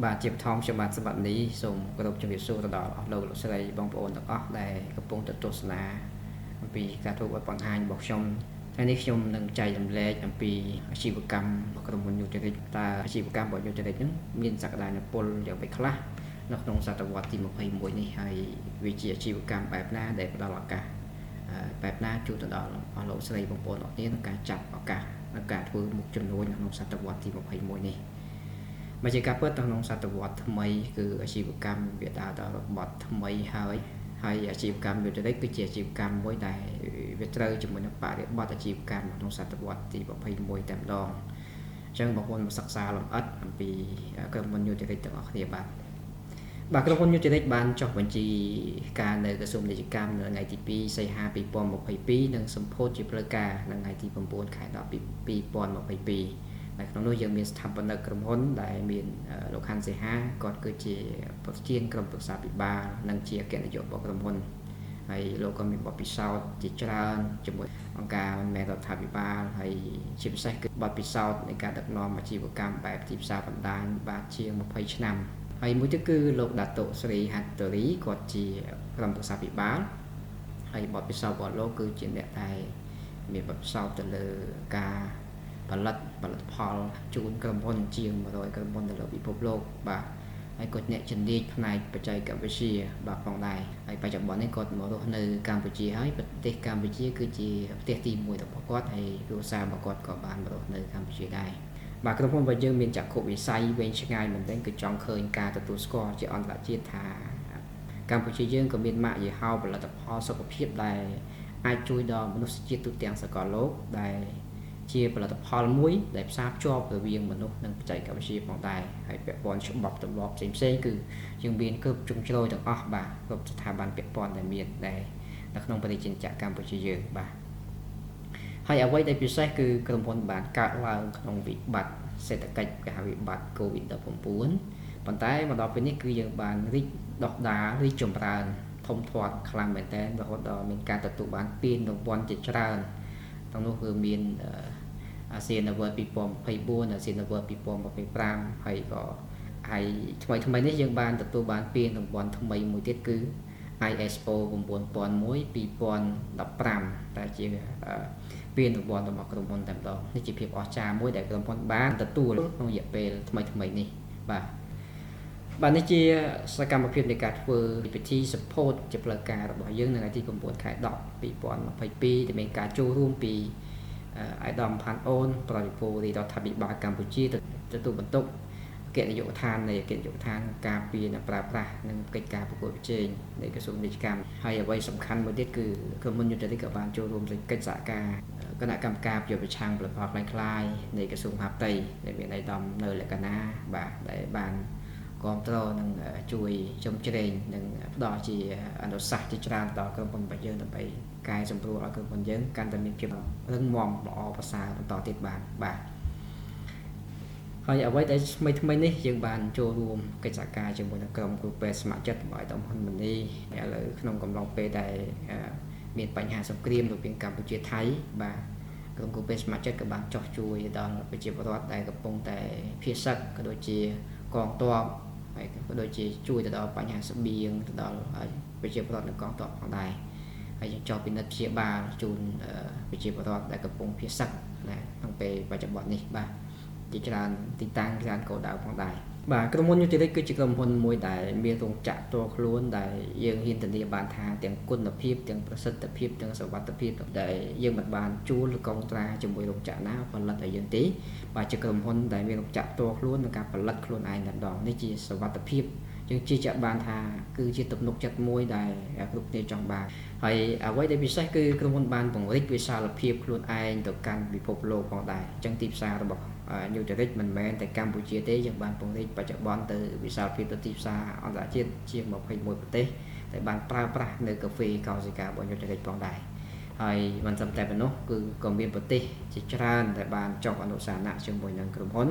បាទជាបឋមខ្ញុំបាទសម្បត្តិនេះសូមគោរពជំរាបសួរទៅដល់អស់លោកលោកស្រីបងប្អូនទាំងអស់ដែលកំពុងទស្សនាអំពីការធ្វើឲ្យបង្ហាញរបស់ខ្ញុំថ្ងៃនេះខ្ញុំនឹងចែករំលែកអំពីអាជីវកម្មរបស់ក្រុមហ៊ុន Nutrilite តើអាជីវកម្មរបស់ Nutrilite ហ្នឹងមានសក្តានុពលយ៉ាងម៉េចខ្លះនៅក្នុងសតវត្សទី21នេះហើយវាជាអាជីវកម្មបែបណាដែលផ្ដល់ឱកាសបែបណាជួយទៅដល់អស់លោកស្រីបងប្អូនអរគ្នាក្នុងការចាប់ឱកាសក្នុងការធ្វើមុខជំនួញក្នុងសតវត្សទី21នេះមកជាការពិតក្នុងសតវត្សថ្មីគឺអាជីវកម្មវាដើរដល់របត់ថ្មីហើយអាជីវកម្ម Nutrilite គឺជាអាជីវកម្មមួយដែលវាត្រូវជាមួយនឹងបរិបទអាជីវកម្មក្នុងសតវត្សទី21តែម្ដងអញ្ចឹងបងប្អូនមកសិក្សាលម្អិតអំពីក្រុមហ៊ុន Nutrilite ទាំងអស់គ្នាបាទក្រុមហ៊ុន Nutrilite បានចុះបញ្ជីការនៅក្រសួងពាណិជ្ជកម្មនៅថ្ងៃទី2សីហា2022និងសម្ពោធជាផ្លូវការនៅថ្ងៃទី9ខែ10 2022នៅក្នុងនោះយើងមានស្ថាបនិកក្រុមហ៊ុនដែលមានលោកខាន់សេហាគាត់គឺជាប្រធានក្រុមប្រឹក្សាពិបាលនិងជាអគ្គនាយករបស់ក្រុមហ៊ុនហើយលោកក៏មានបទពិសោធន៍ជាច្រើនជាមួយអង្គការមិនមែនរដ្ឋាភិបាលហើយជាពិសេសគឺបទពិសោធន៍នៃការដឹកនាំអាជីវកម្មបែបទីផ្សារបណ្ដាញបាទជាង20ឆ្នាំហើយមួយទៀតគឺលោកដាតុស្រីហាត់តូរីគាត់ជាក្រុមប្រឹក្សាពិបាលហើយបទពិសោធន៍របស់លោកគឺជាអ្នកដែលមានបទពិសោធន៍ទៅលើការផលិតផលជូនក្រុមហ៊ុនជាង100ក្រុមហ៊ុននៅលើពិភពលោកបាទហើយគាត់អ្នកជំនាញផ្នែកបច្ចេកវិទ្យាបាទផងដែរហើយបច្ចុប្បន្ននេះគាត់មករស់នៅកម្ពុជាហើយប្រទេសកម្ពុជាគឺជាប្រទេសទី1របស់គាត់ហើយគ្រួសាររបស់គាត់ក៏បានមករស់នៅកម្ពុជាដែរបាទក្រុមហ៊ុនរបស់យើងមានចក្ខុវិស័យវែងឆ្ងាយមែនទែនគឺចង់ឃើញការទទួលស្គាល់ជាអន្តរជាតិថាកម្ពុជាយើងក៏មានម៉ាកយីហោផលិតផលសុខភាពដែលអាចជួយដល់មនុស្សជាតិទូទាំងសកលលោកដែលជាផលិតផលមួយដែលផ្សារភ្ជាប់រវាងមនុស្សនិងបច្ចេកវិទ្យាផងដែរហើយពាក់ព័ន្ធច្បាប់ទម្លាប់ផ្សេងៗគឺយើងមានគ្រប់ជ្រុងជ្រោយទាំងអស់បាទគ្រប់ស្ថាប័នពាក់ព័ន្ធដែលមានដែរនៅក្នុងប្រទេសជាតិកម្ពុជាយើងបាទហើយអ្វីដែលពិសេសគឺក្រុមហ៊ុនបានកើតឡើងក្នុងវិបត្តិសេដ្ឋកិច្ចគេហៅវិបត្តិ COVID-19 ប៉ុន្តែមកដល់ពេលនេះគឺយើងបានរីកដុះដាលរីកចម្រើនធំធាត់ខ្លាំងមែនទែនរហូតដល់មានការទទួលបានពានរង្វាន់ជាច្រើនក្នុងនោះគឺមានអាស៊ាន Award 2024 អាស៊ាន Award 2025ហើយក៏ហើយថ្មីនេះយើងបានទទួលបានពានរង្វាន់ថ្មីមួយទៀតគឺ ISPO 9001 2015ដែលជាពានរង្វាន់របស់ក្រុមហ៊ុនតែម្ដងនេះជាភាពអស្ចារ្យមួយដែលក្រុមហ៊ុនបានទទួលក្នុងរយៈពេលថ្មីនេះបាទនេះជាសកម្មភាពនៃការធ្វើពិធីសម្ពោធជាផ្លូវការរបស់យើងនៅថ្ងៃទី9ខែ10 2022ដែលមានការចូលរួមពីអាយដាមផាន់អូនប្រតិភូរដ្ឋាភិបាលកម្ពុជាទទួលបន្ទុកអគ្គនាយកដ្ឋាននៃអគ្គនាយកដ្ឋានការពារនិងប្រើប្រាស់និងកិច្ចការប្រកួតប្រជែងនៃក្រសួងពាណិជ្ជកម្មហើយអ្វីសំខាន់មួយទៀតគឺក្រុមហ៊ុន Nutrilite ក៏បានចូលរួមក្នុងកិច្ចសហការគណៈកម្មការប្រយុទ្ធប្រឆាំងផលិតផលคล้ายៗនៃក្រសួងមហាផ្ទៃដែលមានអាយដាមនៅលក្ខណៈបាទដែលបានគ្រប់គ្រងនិងជួយជំជ្រែងនិងផ្ដល់ជាអនុសាសន៍ជាច្រើនដល់ក្រុមហ៊ុនរបស់យើងដើម្បីកែសម្រួលឲ្យក្រុមហ៊ុនយើងកាន់តែមានភាពរឹងមាំល្អប្រសើរបន្តទៀតបាទហើយអ្វីដែលថ្មីនេះយើងបានចូលរួមកិច្ចសហការជាមួយនឹងក្រុមគ្រូពេទ្យស្ម័គ្រចិត្តរបស់តំហ៊ុនមនីឥឡូវក្នុងកំឡុងពេលដែលមានបញ្ហាសង្គ្រាមរវាងកម្ពុជាថៃបាទក្រុមគ្រូពេទ្យស្ម័គ្រចិត្តក៏បានចោះជួយដល់ប្រជាពលរដ្ឋដែលកំពុងតែភៀសសឹកក៏ដូចជាកងទ័ពហើយក៏ដូចជាជួយទៅដល់បញ្ហាស្បៀងទៅដល់ប្រជាពលរដ្ឋនៅកងទ័ពផងដែរហើយយើងចោះពិនិត្យព្យាបាលជូនប្រជាពលរដ្ឋដែលកំពុងភៀសសឹកក្នុងពេលបច្ចុប្បន្ននេះបាទជាច្រើនទីតាំងច្រើនគោលដៅផងដែរបាទក្រុមហ៊ុន Nutrilite គឺជាក្រុមហ៊ុនមួយដែលមានរោងចក្រផ្ទាល់ខ្លួនដែលយើងហ៊ានធានាបានថាទាំងគុណភាពទាំងប្រសិទ្ធភាពទាំងសុវត្ថិភាពដែលយើងមិនបានជួលឬកុងត្រាជាមួយរោងចក្រណាផលិតឲ្យយើងទេបាទជាក្រុមហ៊ុនដែលមានរោងចក្រផ្ទាល់ខ្លួននិងការផលិតខ្លួនឯងតែម្ដងនេះជាសុវត្ថិភាពយើងជឿជាក់បានថាគឺជាទំនុកចិត្តមួយដែលគ្រប់គ្នាចង់បានហើយអ្វីដែលពិសេសគឺក្រុមហ៊ុនបានពង្រីកវិសាលភាពខ្លួនឯងទៅកាន់ពិភពលោកផងដែរអញ្ចឹងទីផ្សាររបស់Nutrilite មិនមែនតែកម្ពុជាទេយើងបានពង្រីកបច្ចុប្បន្នទៅវិសាលភាពទៅទីផ្សារអន្តរជាតិជាង21ប្រទេសដែលបានប្រើប្រាស់នៅកាហ្វេកោសិការបស់ Nutrilite ផងដែរហើយមិនត្រឹមតែប៉ុណ្ណោះគឺក៏មានប្រទេសជាច្រើនដែលបានចុះអនុស្សាវរណៈជាមួយនឹងក្រុមហ៊ុន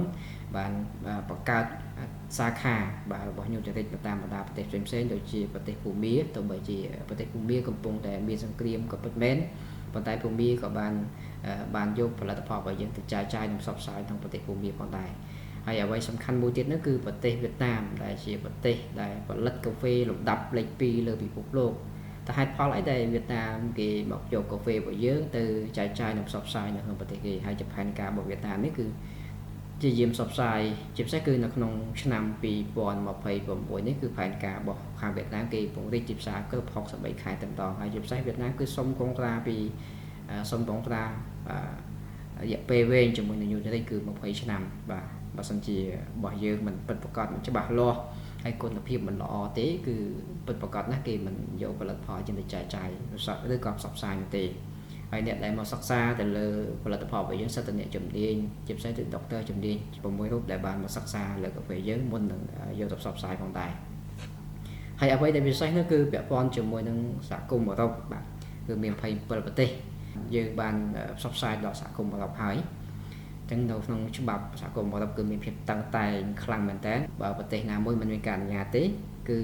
បានបង្កើតសាខាបាទរបស់ Nutrilite តាមបណ្ដាប្រទេសផ្សេងៗដូចជាប្រទេសភូមាទោះបីជាប្រទេសភូមាកំពុងតែមានសង្គ្រាមក៏ពិតមែនប៉ុន្តែភូមាក៏បានយកផលិតផលរបស់យើងទៅចាយនិងផ្សព្វផ្សាយក្នុងប្រទេសភូមាផងដែរហ ហើយអ្វីសំខាន់មួយទៀតនោះគឺប្រទេសវៀតណាមដែលជាប្រទេសដែលផលិតកាហ្វេលំដាប់លេខ2លើពិភពលោកតែហេតុផលអីដែលវៀតណាមគេមកយកកាហ្វេរបស់យើងទៅចែកចាយនិងផ្សព្វផ្សាយនៅក្នុងប្រទេសគេហើយផែនការរបស់វៀតណាមនេះគឺជាយាមផ្សព្វផ្សាយជាពិសេសគឺនៅក្នុងឆ្នាំ2026នេះគឺផែនការរបស់ខាងវៀតណាមគេពង្រីកទីផ្សារគ្រប់63ខេត្តតែម្ដងហើយជាពិសេសវៀតណាមគឺសុំកងត្រាពីសុំកងត្រារយៈពេលវែងជាមួយនឹងយុទ្ធសាស្ត្រគឺ20ឆ្នាំបាទបើសិនជារបស់យើងមិនពិតប្រាកដមិនច្បាស់លាស់ហើយគុណភាពមិនល្អទេគឺពិតប្រាកដណាស់គេមិនយកផលិតផលចេញទៅចែកចាយឬក៏ផ្សព្វផ្សាយនោះទេហើយអ្នកដែលមកសិក្សាទៅលើផលិតផលរបស់យើងសិតតែអ្នកជំនាញជាពិសេសគឺដុកទ័រជំនាញ6រូបដែលបានមកសិក្សាលើកាហ្វេយើងមុននឹងយកទៅផ្សព្វផ្សាយផងដែរហើយអ្វីដែលពិសេសនោះគឺពាក់ព័ន្ធជាមួយនឹងសហគមន៍អឺរ៉ុបបាទគឺមាន27ប្រទេសយើងបានផ្សព្វផ្សាយដល់សហគមន៍អឺរ៉ុបហើយចឹងនៅក្នុងច្បាប់សហគមន៍អឺរ៉ុបគឺមានភាពតឹងតែងខ្លាំងមែនតើបើប្រទេសណាមួយមិនមានការអនុញ្ញាតទេគឺ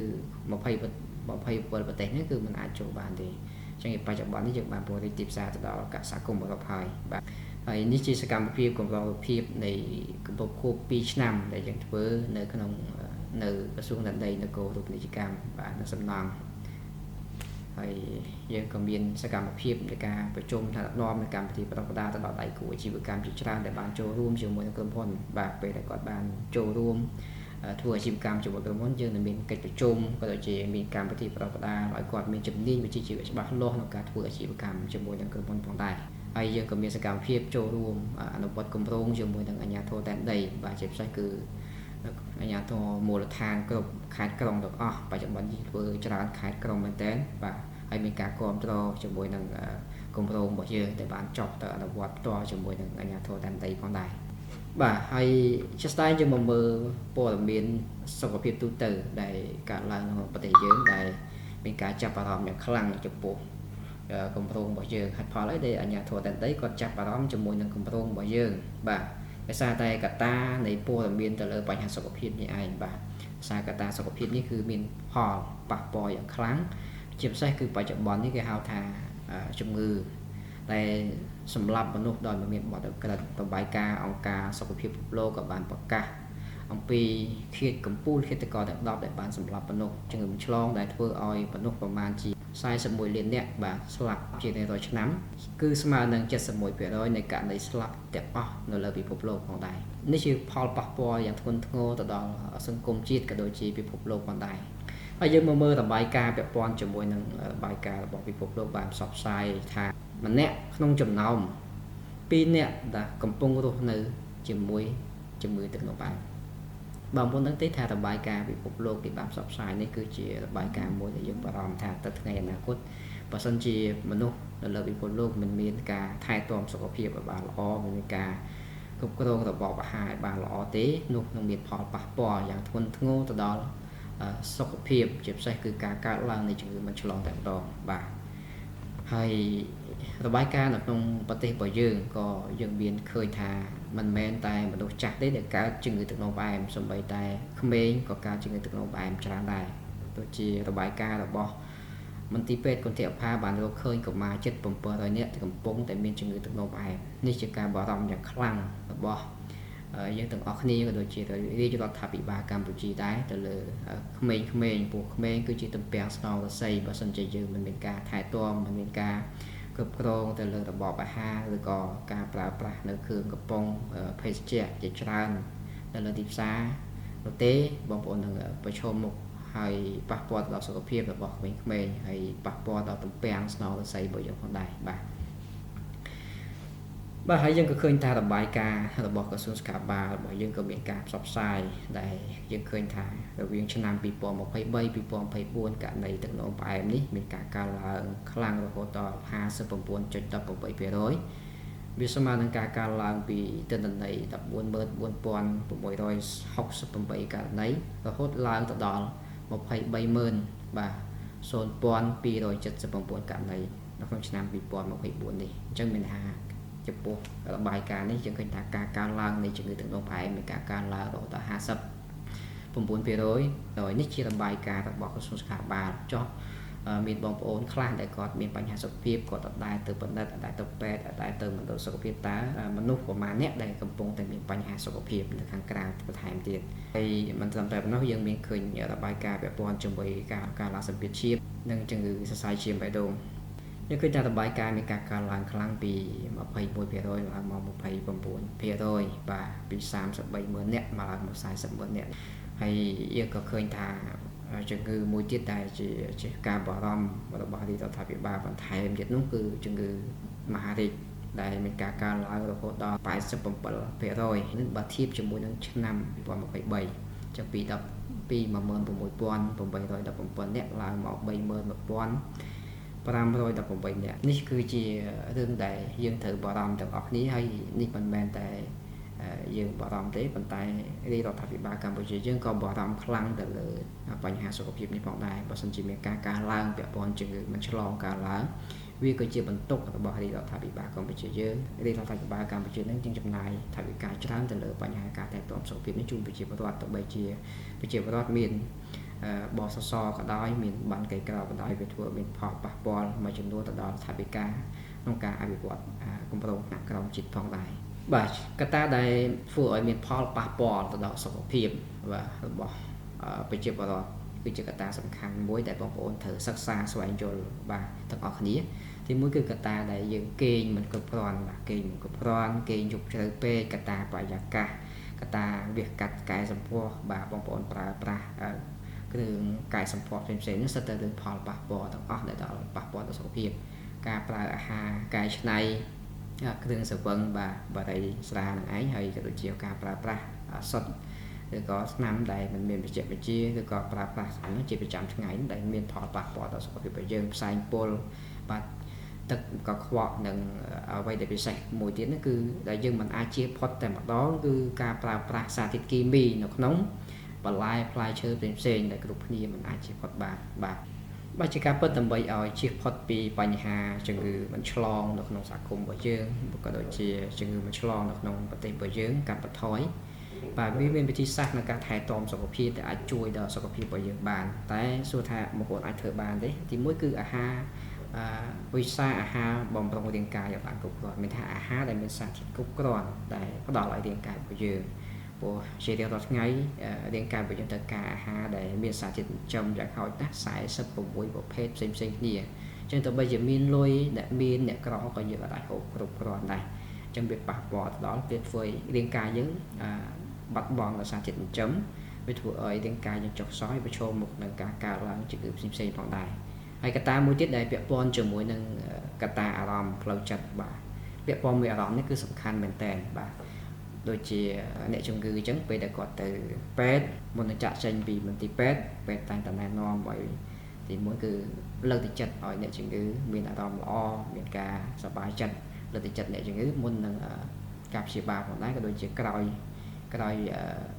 27ប្រទេសនេះគឺមិនអាចចូលបានទេចឹងបច្ចុប្បន្ននេះយើងបានពង្រីកទីផ្សារទៅដល់សហគមន៍អឺរ៉ុបហើយបាទហើយនេះជាសកម្មភាពកម្រិតភាពនៃកំពុងខួប2ឆ្នាំដែលយើងធ្វើនៅក្នុងនៅក្រសួងដែនដីនគររូបនីយកម្មបាទនៅសំណង់ហើយយើងក៏មានសកម្មភាពនៃការប្រជុំថ្នាក់ដឹកនាំនៃកម្មវិធីប្រដៅទៅដល់ដៃគូអាជីវកម្មជាច្រើនដែលបានចូលរួមជាមួយនឹងក្រុមហ៊ុនបាទពេលដែលគាត់បានចូលរួមធ្វើអាជីវកម្មជាមួយក្រុមហ៊ុនយើងនឹងមានកិច្ចប្រជុំក៏ដូចជាមានកម្មវិធីប្រដៅឲ្យគាត់មានជំនាញវិជ្ជាជីវៈច្បាស់លាស់ក្នុងការធ្វើអាជីវកម្មជាមួយនឹងក្រុមហ៊ុនផងដែរហើយយើងក៏មានសកម្មភាពចូលរួមអនុវត្តគម្រោងជាមួយនឹងអាជ្ញាធរដែនដីបាទជាពិសេសគឺអាជ្ញាធរមូលដ្ឋានគ្រប់ខេត្តក្រុងទាំងអស់បច្ចុប្បន្នយើងធ្វើច្រើនខេត្តក្រុងមែនទែនបាទហើយមានការគ្រប់គ្រងជាមួយនឹងគម្រោងរបស់យើងដែលបានចុះទៅអនុវត្តផ្ទាល់ជាមួយនឹងអាជ្ញាធរដែនដីផងដែរបាទហើយជាស្ដែងយើងមកមើលព័ត៌មានសុខភាពទូទៅដែលកើតឡើងក្នុងប្រទេសយើងដែលមានការចាប់អារម្មណ៍យ៉ាងខ្លាំងចំពោះគម្រោងរបស់យើងហេតុផលអីដែលអាជ្ញាធរដែនដីគាត់ចាប់អារម្មណ៍ជាមួយនឹងគម្រោងរបស់យើងបាទដោយសារតែកត្តានៃព័ត៌មានទៅលើបញ្ហាសុខភាពនេះឯងបាទសារកត្តាសុខភាពនេះគឺមានផលប៉ះពាល់យ៉ាងខ្លាំងជាពិសេសគឺបច្ចុប្បន្ននេះគេហៅថាជំងឺដែលសម្លាប់មនុស្សដោយមិនមានបទក្រិតរបាយការណ៍អង្គការសុខភាពពិភពលោកក៏បានប្រកាសអំពីឃាតកំពូលឃាតករទាំង10ដែលបានសម្លាប់មនុស្សជំងឺឆ្លងដែលធ្វើឲ្យមនុស្សប្រមាណជា41លាននាក់បាទស្លាប់ជារៀងរាល់ឆ្នាំគឺស្មើនឹង 71% នៃករណីស្លាប់ទាំងអស់នៅលើពិភពលោកផងដែរនេះជាផលប៉ះពាល់យ៉ាងធ្ងន់ធ្ងរទៅដល់សង្គមជាតិក៏ដូចជាពិភពលោកផងដែរហើយយើងមកមើលរបាយការណ៍ពាក់ព័ន្ធជាមួយនឹងរបាយការណ៍របស់ពិភពលោកបានផ្សព្វផ្សាយថាម្នាក់ក្នុងចំណោម2នាក់ដែលកំពុងរស់នៅជាមួយជំងឺទឹកនោមផ្អែមបងប្អូនដឹងទេថារបាយការណ៍ពិភពលោកគេបានផ្សព្វផ្សាយនេះគឺជារបាយការណ៍មួយដែលយើងបារម្ភថាទៅថ្ងៃអនាគតបើសិនជាមនុស្សនៅលើពិភពលោកមិនមានការថែទាំសុខភាពឲ្យបានល្អមិនមានការគ្រប់គ្រងរបបអាហារឲ្យបានល្អទេនោះនឹងមានផលប៉ះពាល់យ៉ាងធ្ងន់ធ្ងរទៅដល់សុខភាពជាពិសេសគឺការកើតឡើងនៃជំងឺមិនឆ្លងតែម្ដងបាទហើយរបាយការណ៍នៅក្នុងប្រទេសរបស់យើងក៏យើងមានឃើញថាមិនមែនតែមនុស្សចាស់ទេដែលកើតជំងឺទឹកនោមផ្អែមសូម្បីតែក្មេងក៏កើតជំងឺទឹកនោមផ្អែមច្រើនដែរដូចជារបាយការណ៍របស់មន្ទីរពេទ្យគន្ធអភាបានរកឃើញកុមារជិត700នាក់កំពុងតែមានជំងឺទឹកនោមផ្អែមនេះជាការបារម្ភយ៉ាងខ្លាំងរបស់យើងទាំងអស់គ្នាក៏ដូចជារាជរដ្ឋាភិបាលកម្ពុជាដែរទៅលើក្មេងៗពួកក្មេងគឺជាទំពាំងស្នងរស័យបើសិនជាយើងមិនមានការថែទាំមិនមានការគ្រប់គ្រងទៅលើរបបអាហារឬក៏ការប្រើប្រាស់នៅគ្រឿងកំប៉ុងភេសជ្ជៈជាច្រើននៅលើទីផ្សារនោះទេបងប្អូននឹងប្រឈមមុខហើយប៉ះពាល់ដល់សុខភាពរបស់ក្មេងៗហើយប៉ះពាល់ដល់ទំពាំងស្នងរស័យរបស់យើងផងដែរបាទហើយយើងក៏ឃើញថារបាយការណ៍របស់ក្រសួងសុខាភិបាលរបស់យើងក៏មានការផ្សព្វផ្សាយដែលយើងឃើញថារវាងឆ្នាំ2023-2024ករណីទឹកនោមផ្អែមនេះមានការកើនឡើងខ្លាំងរហូតដល់ 59.18% វាស្មើនឹងការកើនឡើងពីទិន្នន័យ 14668 ករណីរហូតឡើងទៅដល់ 230000 បាទ 0279 ករណីនៅក្នុងឆ្នាំ2024នេះអញ្ចឹងមានថាចំពោះរបាយការណ៍នេះយើងឃើញថាការកើនឡើងនៃជំងឺទឹកនោមផ្អែមមានការកើនឡើងរហូតដល់ 59% ដោយនេះជារបាយការណ៍របស់ក្រសួងសុខាភិបាលចុះ មានបងប្អូនខ្លះដែលគាត់មានបញ្ហាសុខភាពគាត់អត់ដែរទៅបណ្ឌិតអត់ដែរទៅពេទ្យអត់ដែរទៅមណ្ឌលសុខភាពតើមនុស្សប្រមាណអ្នកដែលកំពុងតែមានបញ្ហាសុខភាពនៅខាងក្រៅបន្ថែមទៀតហើយមិនត្រឹមតែប៉ុណ្ណោះយើងមានឃើញរបាយការណ៍ពាក់ព័ន្ធជាមួយការឡើងសម្ពាធឈាមនិងជំងឺសរសៃឈាមបេះដូងយើងឃើញថារបាយការណ៍មានការកើនឡើងខ្លាំងពី 21% ឡើងមក 29% បាទពី33,000 នាក់មកឡើងមក 40,000 នាក់ហើយយើងក៏ឃើញថាជំងឺមួយទៀតដែលជាការបារម្ភរបស់រាជរដ្ឋាភិបាលបន្ថែមទៀតនោះគឺជំងឺមហារីកដែលមានការកើនឡើងរហូតដល់ 87% នឹងបើធៀបជាមួយនឹងឆ្នាំ2023ចាប់ពី16,817 នាក់ឡើងមក 31,518 នាក់នេះគឺជារឿងដែលយើងត្រូវបារម្ភទាំងអស់គ្នាហើយនេះមិនមែនតែយើងបារម្ភទេប៉ុន្តែរាជរដ្ឋាភិបាលកម្ពុជាយើងក៏បារម្ភខ្លាំងទៅលើបញ្ហាសុខភាពនេះផងដែរបើសិនជាមានការកើនឡើងពាក់ព័ន្ធជំងឺមិនឆ្លងកើនឡើងវាក៏ជាបន្ទុករបស់រាជរដ្ឋាភិបាលកម្ពុជាយើងរាជរដ្ឋាភិបាលកម្ពុជានឹងចំណាយថវិកាច្រើនទៅលើបញ្ហាការថែទាំសុខភាពនេះជូនប្រជាពលរដ្ឋទៅបីជាប្រជាពលរដ្ឋមានបសសក៏ដោយមានបានកៃក្រៅក៏ដោយវាធ្វើមានផលប៉ះពាល់មួយចំនួនទៅដល់ថវិកាក្នុងការអភិវឌ្ឍគម្រោងថ្នាក់ក្រោមជាតិផងដែរបាទកត្តាដែលធ្វើឲ្យមានផលប៉ះពាល់ទៅដល់សុខភាពបាទរបស់ប្រជាពលរដ្ឋគឺជាកត្តាសំខាន់មួយដែលបងប្អូនត្រូវសិក្សាស្វែងយល់បាទទាំងអស់គ្នាទីមួយគឺកត្តាដែលយើងគេងមិនគ្រប់គ្រាន់បាទគេងមិនគ្រប់គ្រាន់គេងយប់ជ្រៅពេកកត្តាបរិយាកាសកត្តាវាកាត់កែសម្ផស្សបាទបងប្អូនប្រើប្រាស់គ្រឿងកែសម្ផស្សផ្សេងៗនេះសិតតែរឿងផលប៉ះពាល់ទាំងអស់ដែលដល់ប៉ះពាល់ដល់សុខភាពការប្រើអាហារកែច្នៃគ្រឿងស្រវឹងបាទបារីស្រានឹងឯងហើយក៏ដូចជាការប្រើប្រាស់សុទ្ធឬក៏ស្នាមដែលមិនមានបច្ចេកវិទ្យាឬក៏ប្រើប្រាស់ស្នាមជាប្រចាំថ្ងៃដែលមានផលប៉ះពាល់ដល់សុខភាពរបស់យើងផ្សែងពុលបាទទឹកកខ្វក់និងអ្វីដែលពិសេសមួយទៀតនោះគឺដែលយើងមិនអាចជៀសផុតតែម្ដងគឺការប្រើប្រាស់សារធាតុគីមីនៅក្នុងបន្លែផ្លែឈើផ្សេងៗដែលគ្រប់គ្នាមិនអាចជៀសផុតបានបាទជាការពិតដើម្បីឲ្យជៀសផុតពីបញ្ហាជំងឺមិនឆ្លងនៅក្នុងសហគមន៍របស់យើងក៏ដូចជាជំងឺមិនឆ្លងនៅក្នុងប្រទេសរបស់យើងកាត់បន្ថយបាទវាមានវិធីសាស្ត្រในការថែទាំសុខភាពដែលអាចជួយដល់សុខភាពរបស់យើងបានតែសួរថាបងប្អូនអាចធ្វើបានទេទីមួយគឺអាហារវិសាអាហារបម្រុងរាងកាយឲ្យបានគ្រប់គ្រាន់មានថាអាហារដែលមានសារធាតុគ្រប់គ្រាន់ដែលផ្ដល់ឲ្យរាងកាយរបស់យើងព្រោះជារៀងរាល់ថ្ងៃរាងកាយរបស់យើងត្រូវការអាហារដែលមានសារធាតុចិញ្ចឹមយ៉ាងហោចណាស់46ប្រភេទផ្សេងៗគ្នាអញ្ចឹងទោះបីជាមានលុយអ្នកមានអ្នកក្រក៏យើងអាចហូបគ្រប់គ្រាន់ដែរអញ្ចឹងវាប៉ះពាល់ទៅដល់វាធ្វើឲ្យរាងកាយយើងបាត់បង់សារធាតុចិញ្ចឹមវាធ្វើឲ្យរាងកាយយើងចុះខ្សោយប្រឈមមុខនឹងការកើនឡើងជំងឺផ្សេងៗផងដែរហើយកត្តាមួយទៀតដែលពាក់ព័ន្ធជាមួយនឹងកត្តាអារម្មណ៍ផ្លូវចិត្តបាទពាក់ព័ន្ធមួយអារម្មណ៍នេះគឺសំខាន់មែនតើបាទដូចជាអ្នកជំងឺអញ្ចឹងពេលដែលគាត់ទៅពេទ្យមុននឹងចាក់ចេញពីមន្ទីរពេទ្យតែងតែណែនាំឲ្យទីមួយគឺលើកទឹកចិត្តឲ្យអ្នកជំងឺមានអារម្មណ៍ល្អមានការសប្បាយចិត្តលើកទឹកចិត្តអ្នកជំងឺមុននឹងការព្យាបាលផងដែរក៏ដូចជាក្រោយ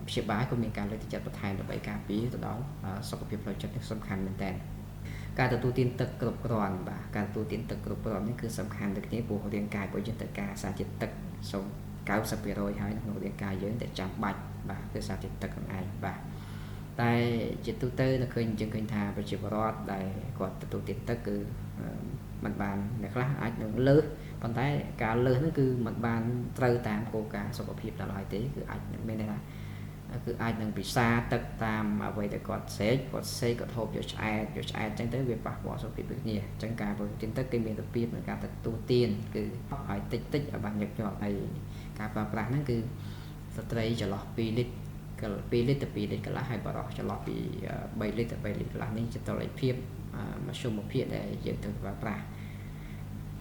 ព្យាបាលក៏មានការលើកទឹកចិត្តបន្ថែមដើម្បីការពារទៅដល់សុខភាពផ្លូវចិត្តនេះសំខាន់មែនតើការទទួលទានទឹកគ្រប់គ្រាន់បាទការទទួលទានទឹកគ្រប់គ្រាន់នេះគឺសំខាន់ដូចគ្នាព្រោះរាងកាយរបស់យើងត្រូវការសារធាតុទឹកសូម 90% ហើយក្នុងរាងកាយយើងតែចាំបាច់បាទគឺសារធាតុទឹកហ្នឹងឯងបាទតែជាទូទៅនៅឃើញយើងឃើញថាប្រជាពលរដ្ឋដែលគាត់ទទួលទានទឹកគឺមិនបានអ្នកខ្លះអាចនឹងលើសប៉ុន្តែការលើសហ្នឹងគឺមិនបានត្រូវតាមគោលការណ៍សុខភាពដល់ហើយទេគឺអាចមានន័យថាគឺអាចនឹងពិសាទឹកតាមអ្វីដែលគាត់សេកគាត់ហូបយកឆ្អែតអញ្ចឹងទៅវាប៉ះពាល់សុខភាពដូចគ្នាអញ្ចឹងការប្រទានទឹកគឺមានរបៀបនៃការទទួលទានគឺឲ្យតិចឲ្យបានញឹកញាប់ហើយការប្រើប្រាស់ហ្នឹងគឺស្ត្រីចន្លោះ2លីត្រទៅ2លីត្រកន្លះហើយបរិសុទ្ធចន្លោះពី3លីត្រទៅ3លីត្រកន្លះនេះជាតុល្យភាពមធ្យមភាពដែលយើងត្រូវប្រើប្រាស់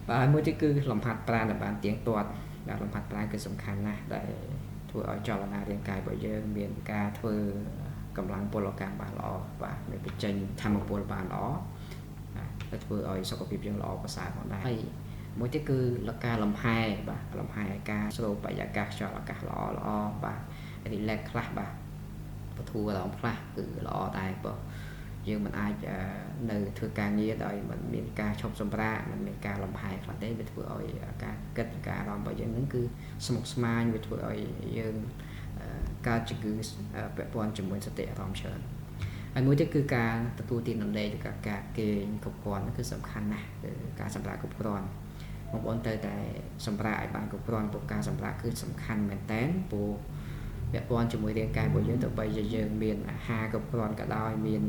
បាទមួយទៀតគឺលំហាត់ប្រាណឲ្យបានទៀងទាត់ដែលលំហាត់ប្រាណគឺសំខាន់ណាស់ដែលធ្វើឲ្យចលនារាងកាយរបស់យើងមានការធ្វើកម្លាំងពលកម្មបានល្អបាទមានបញ្ចេញធម្មពលបានល្អដែលធ្វើឲ្យសុខភាពយើងល្អប្រសើរផងដែរហើយមួយទៀតគឺការលំហែបាទលំហែការស្រូបបរិយាកាសខ្យល់អាកាសល្អបាទ relax ខ្លះបាទបន្ធូរអារម្មណ៍ខ្លះគឺល្អដែរបើយើងមិនអាចនៅធ្វើការងារដោយមិនមានការឈប់សម្រាកមិនមានការលំហែខ្លះទេវាធ្វើឲ្យការគិតការអារម្មណ៍របស់យើងនឹងគឺស្មុគស្មាញវាធ្វើឲ្យយើងកើតជំងឺពាក់ព័ន្ធជាមួយសតិអារម្មណ៍ច្រើនហ ហើយមួយទៀតគឺការទទួលទានដំណេកឬការគេងគ្រប់គ្រាន់គឺសំខាន់ណាស់គឺការសម្រាប់គ្រប់គ្រាន់បងប្អូនត្រូវតែសម្រាប់ឲ្យបានគ្រប់គ្រាន់ព្រោះការសម្រាប់គឺសំខាន់មែនតើព្រោះពាក់ព័ន្ធជាមួយរាងកាយរបស់យើងទៅបីយើងមានអាហារគ្រប់គ្រាន់ក៏ដោយមាន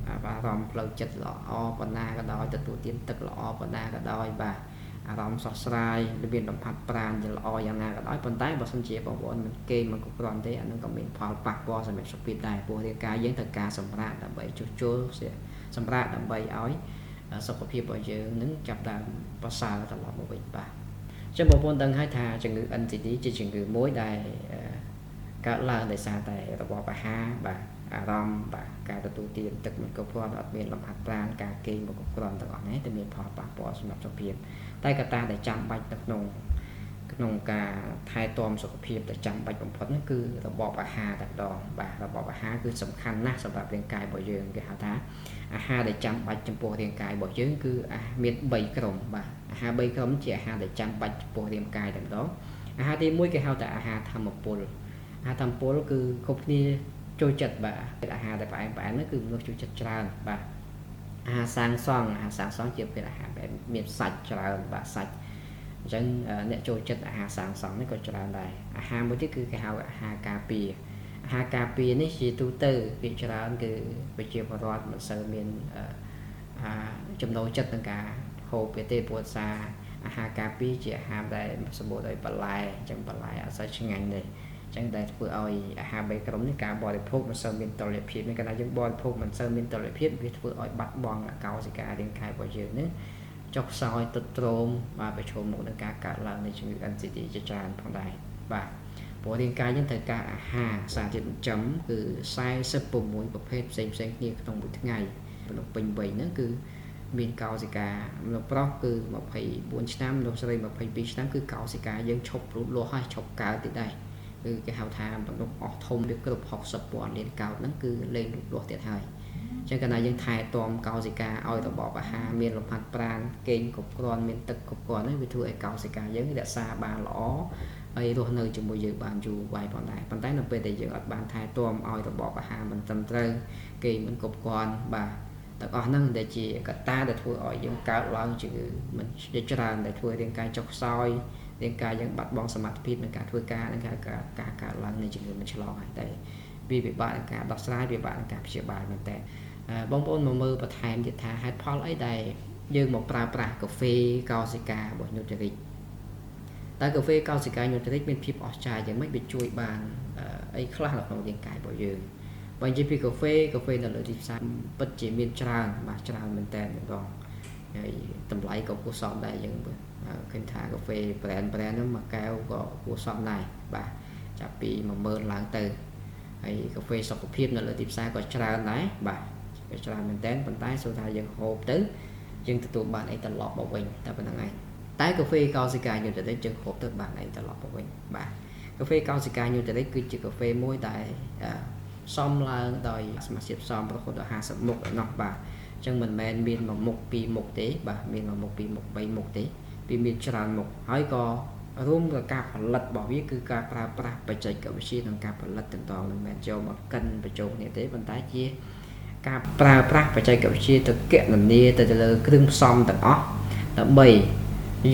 អារម្មណ៍ផ្លូវចិត្តល្អប៉ុណ្ណាក៏ដោយទទួលទានទឹកល្អប៉ុណ្ណាក៏ដោយបាទអារម្មណ៍ស្រស់ស្រាយឬមានលំផាត់ប្រាណល្អយ៉ាងណាក៏ដោយប៉ុន្តែបើសិនជាបងប្អូនមិនគេមិនគ្រប់គ្រាន់ទេអានឹងក៏មានផលប៉ះពាល់សម្រាប់សុខភាពដែរព្រោះរាងកាយយើងត្រូវការសម្រាកដើម្បីជួសជុលសម្រាកដើម្បីឲ្យសុខភាពរបស់យើងនឹងចាប់ផ្ដើមប្រសើរត្រឡប់មកវិញបាទអញ្ចឹងបងប្អូនដឹងហើយថាជំងឺ NCD ជាជំងឺមួយដែលកើតឡើងដោយសារតែរបបអាហារបាទអារម្មណ៍បាទការទទួលទានទឹកមិនគ្រប់គ្រាន់អត់មានលំហាត់ប្រាណការគេងមិនគ្រប់គ្រាន់ទាំងអស់នេះទៅមានផលប៉ះពាល់សម្រាប់សុខភាពតែកត្តាដែលចាំបាច់នៅក្នុងការថែទាំសុខភាពដែលចាំបាច់បំផុតនោះគឺរបបអាហារតែម្ដងបាទរបបអាហារគឺសំខាន់ណាស់សម្រាប់រាងកាយរបស់យើងគេហៅថាអាហារដែលចាំបាច់ចំពោះរាងកាយរបស់យើងគឺមាន3ក្រុមបាទអាហារ3ក្រុមជាអាហារដែលចាំបាច់ចំពោះរាងកាយតែម្ដងអាហារទី1គេហៅថាអាហារធម្មពលអាហារធម្មពលគឺគ្រប់គ្នាចូលចិត្តបាទអាហារដែលផ្អែមនោះគឺមនុស្សចូលចិត្តច្រើនបាទអាហារសាងសង់ជាពេលអាហារដែលមានសាច់ច្រើនបាទសាច់អញ្ចឹងអ្នកចូលចិត្តអាហារសាងសង់នេះក៏ច្រើនដែរអាហារមួយទៀតគឺគេហៅអាហារការពារអាហារការពារនេះជាទូទៅភាគច្រើនគឺប្រជាពលរដ្ឋមិនសូវមានចំណូលចិត្តនឹងការហូបទេព្រោះថាអាហារការពារជាអាហារដែលសម្បូរដោយបន្លែអញ្ចឹងបន្លែអត់សូវឆ្ងាញ់ទេចឹងដែលធ្វើឲ្យអាហារ3ក្រុមនេះការបរិភោគមិនសូវមានតុល្យភាពនេះកាលណាយើងបរិភោគមិនសូវមានតុល្យភាពវាធ្វើឲ្យបាត់បង់កោសិការាងកាយរបស់យើងនេះចុះខ្សោយទត់ទ្រោមបាទប្រឈមមុខនឹងការកើតឡើងនៃជំងឺ NCD ជាច្រើនផងដែរបាទព្រោះរាងកាយយើងត្រូវការអាហារសារធាតុចិញ្ចឹមគឺ46ប្រភេទផ្សេងៗគ្នាក្នុងមួយថ្ងៃមនុស្សពេញវ័យហ្នឹងគឺមានកោសិកាមនុស្សប្រុសគឺ24ឆ្នាំមនុស្សស្រី22ឆ្នាំគឺកោសិកាយើងឈប់លូតលាស់ហើយឈប់កើតទៀតដែរគឺគេហៅថាមនុស្សអស់ធំវាគ្រប់60ពាន់លានកោតហ្នឹងគឺលែងលូតលាស់ទៀតហើយអញ្ចឹងកាលណាយើងថែទាំកោសិកាឲ្យរបបអាហារមានលំហាត់ប្រាណគេងគ្រប់គ្រាន់មានទឹកគ្រប់គ្រាន់ហ្នឹងវាធ្វើឲ្យកោសិកាយើងរក្សាបានល្អហើយរស់នៅជាមួយយើងបានយូរវែងផងដែរប៉ុន្តែនៅពេលដែលយើងអត់បានថែទាំឲ្យរបបអាហារមិនត្រឹមត្រូវគេងមិនគ្រប់គ្រាន់បាទទាំងអស់ហ្នឹងដែលជាកត្តាដែលធ្វើឲ្យយើងកើតឡើងជំងឺមិនច្រើនដែលធ្វើរាងកាយចុះខ្សោយរាងកាយយើងបាត់បង់សមត្ថភាពក្នុងការធ្វើការនិងការកើតឡើងនៃជំងឺមិនឆ្លងហើយតែវាពិបាកក្នុងការដោះស្រាយវាពិបាកក្នុងការព្យាបាលមែនតើបងប្អូនមកមើលបន្ថែមទៀតថាហេតុផលអីដែលយើងមកប្រើប្រាស់កាហ្វេកោសិការបស់ញូទ្រីចតើកាហ្វេកោសិកាញូទ្រីចមានភាពអស្ចារ្យយ៉ាងម៉េចវាជួយបានអីខ្លះនៅក្នុងរាងកាយរបស់យើងបើនិយាយពីកាហ្វេនៅលើទីផ្សារពិតជាមានច្រើនបាទច្រើនមែនតើម្ដងហើយតម្លៃក៏គួរសមដែរយើងឃើញថាកាហ្វេ brand ហ្នឹងមួយកែវក៏គួរសមដែរបាទចាប់ពី10000ឡើងទៅហើយកាហ្វេសុខភាពនៅលើទីផ្សារក៏ច្រើនដែរបាទវាច្រើនមែនតើប៉ុន្តែសូមថាយើងហូបទៅយើងទទួលបានអីត្រឡប់មកវិញតែប៉ុណ្្នឹងឯងតែកាហ្វេកោសិកាញូទ្រីចយើងហូបទៅបានអីត្រឡប់មកវិញបាទកាហ្វេកោសិកាញូទ្រីចគឺជាកាហ្វេមួយដែលសំឡើងដោយសមាសភាពសំរហូតដល់50មុខឯណោះបាទអញ្ចឹងមិនមែនមាន1មុខ2មុខទេបាទមាន1មុខ2មុខ3មុខទេវាមានច្រើនមុខហើយក៏រួមกับការផលិតរបស់វាគឺការប្រើប្រាស់បច្ចេកវិទ្យាក្នុងការផលិតទាំងមិនមែនចូលមកកិនបញ្ចូលគ្នាទេប៉ុន្តែជាការប្រើប្រាស់បច្ចេកវិទ្យាទៅគណនាទៅលើគ្រឿងផ្សំទាំងអស់ដើម្បី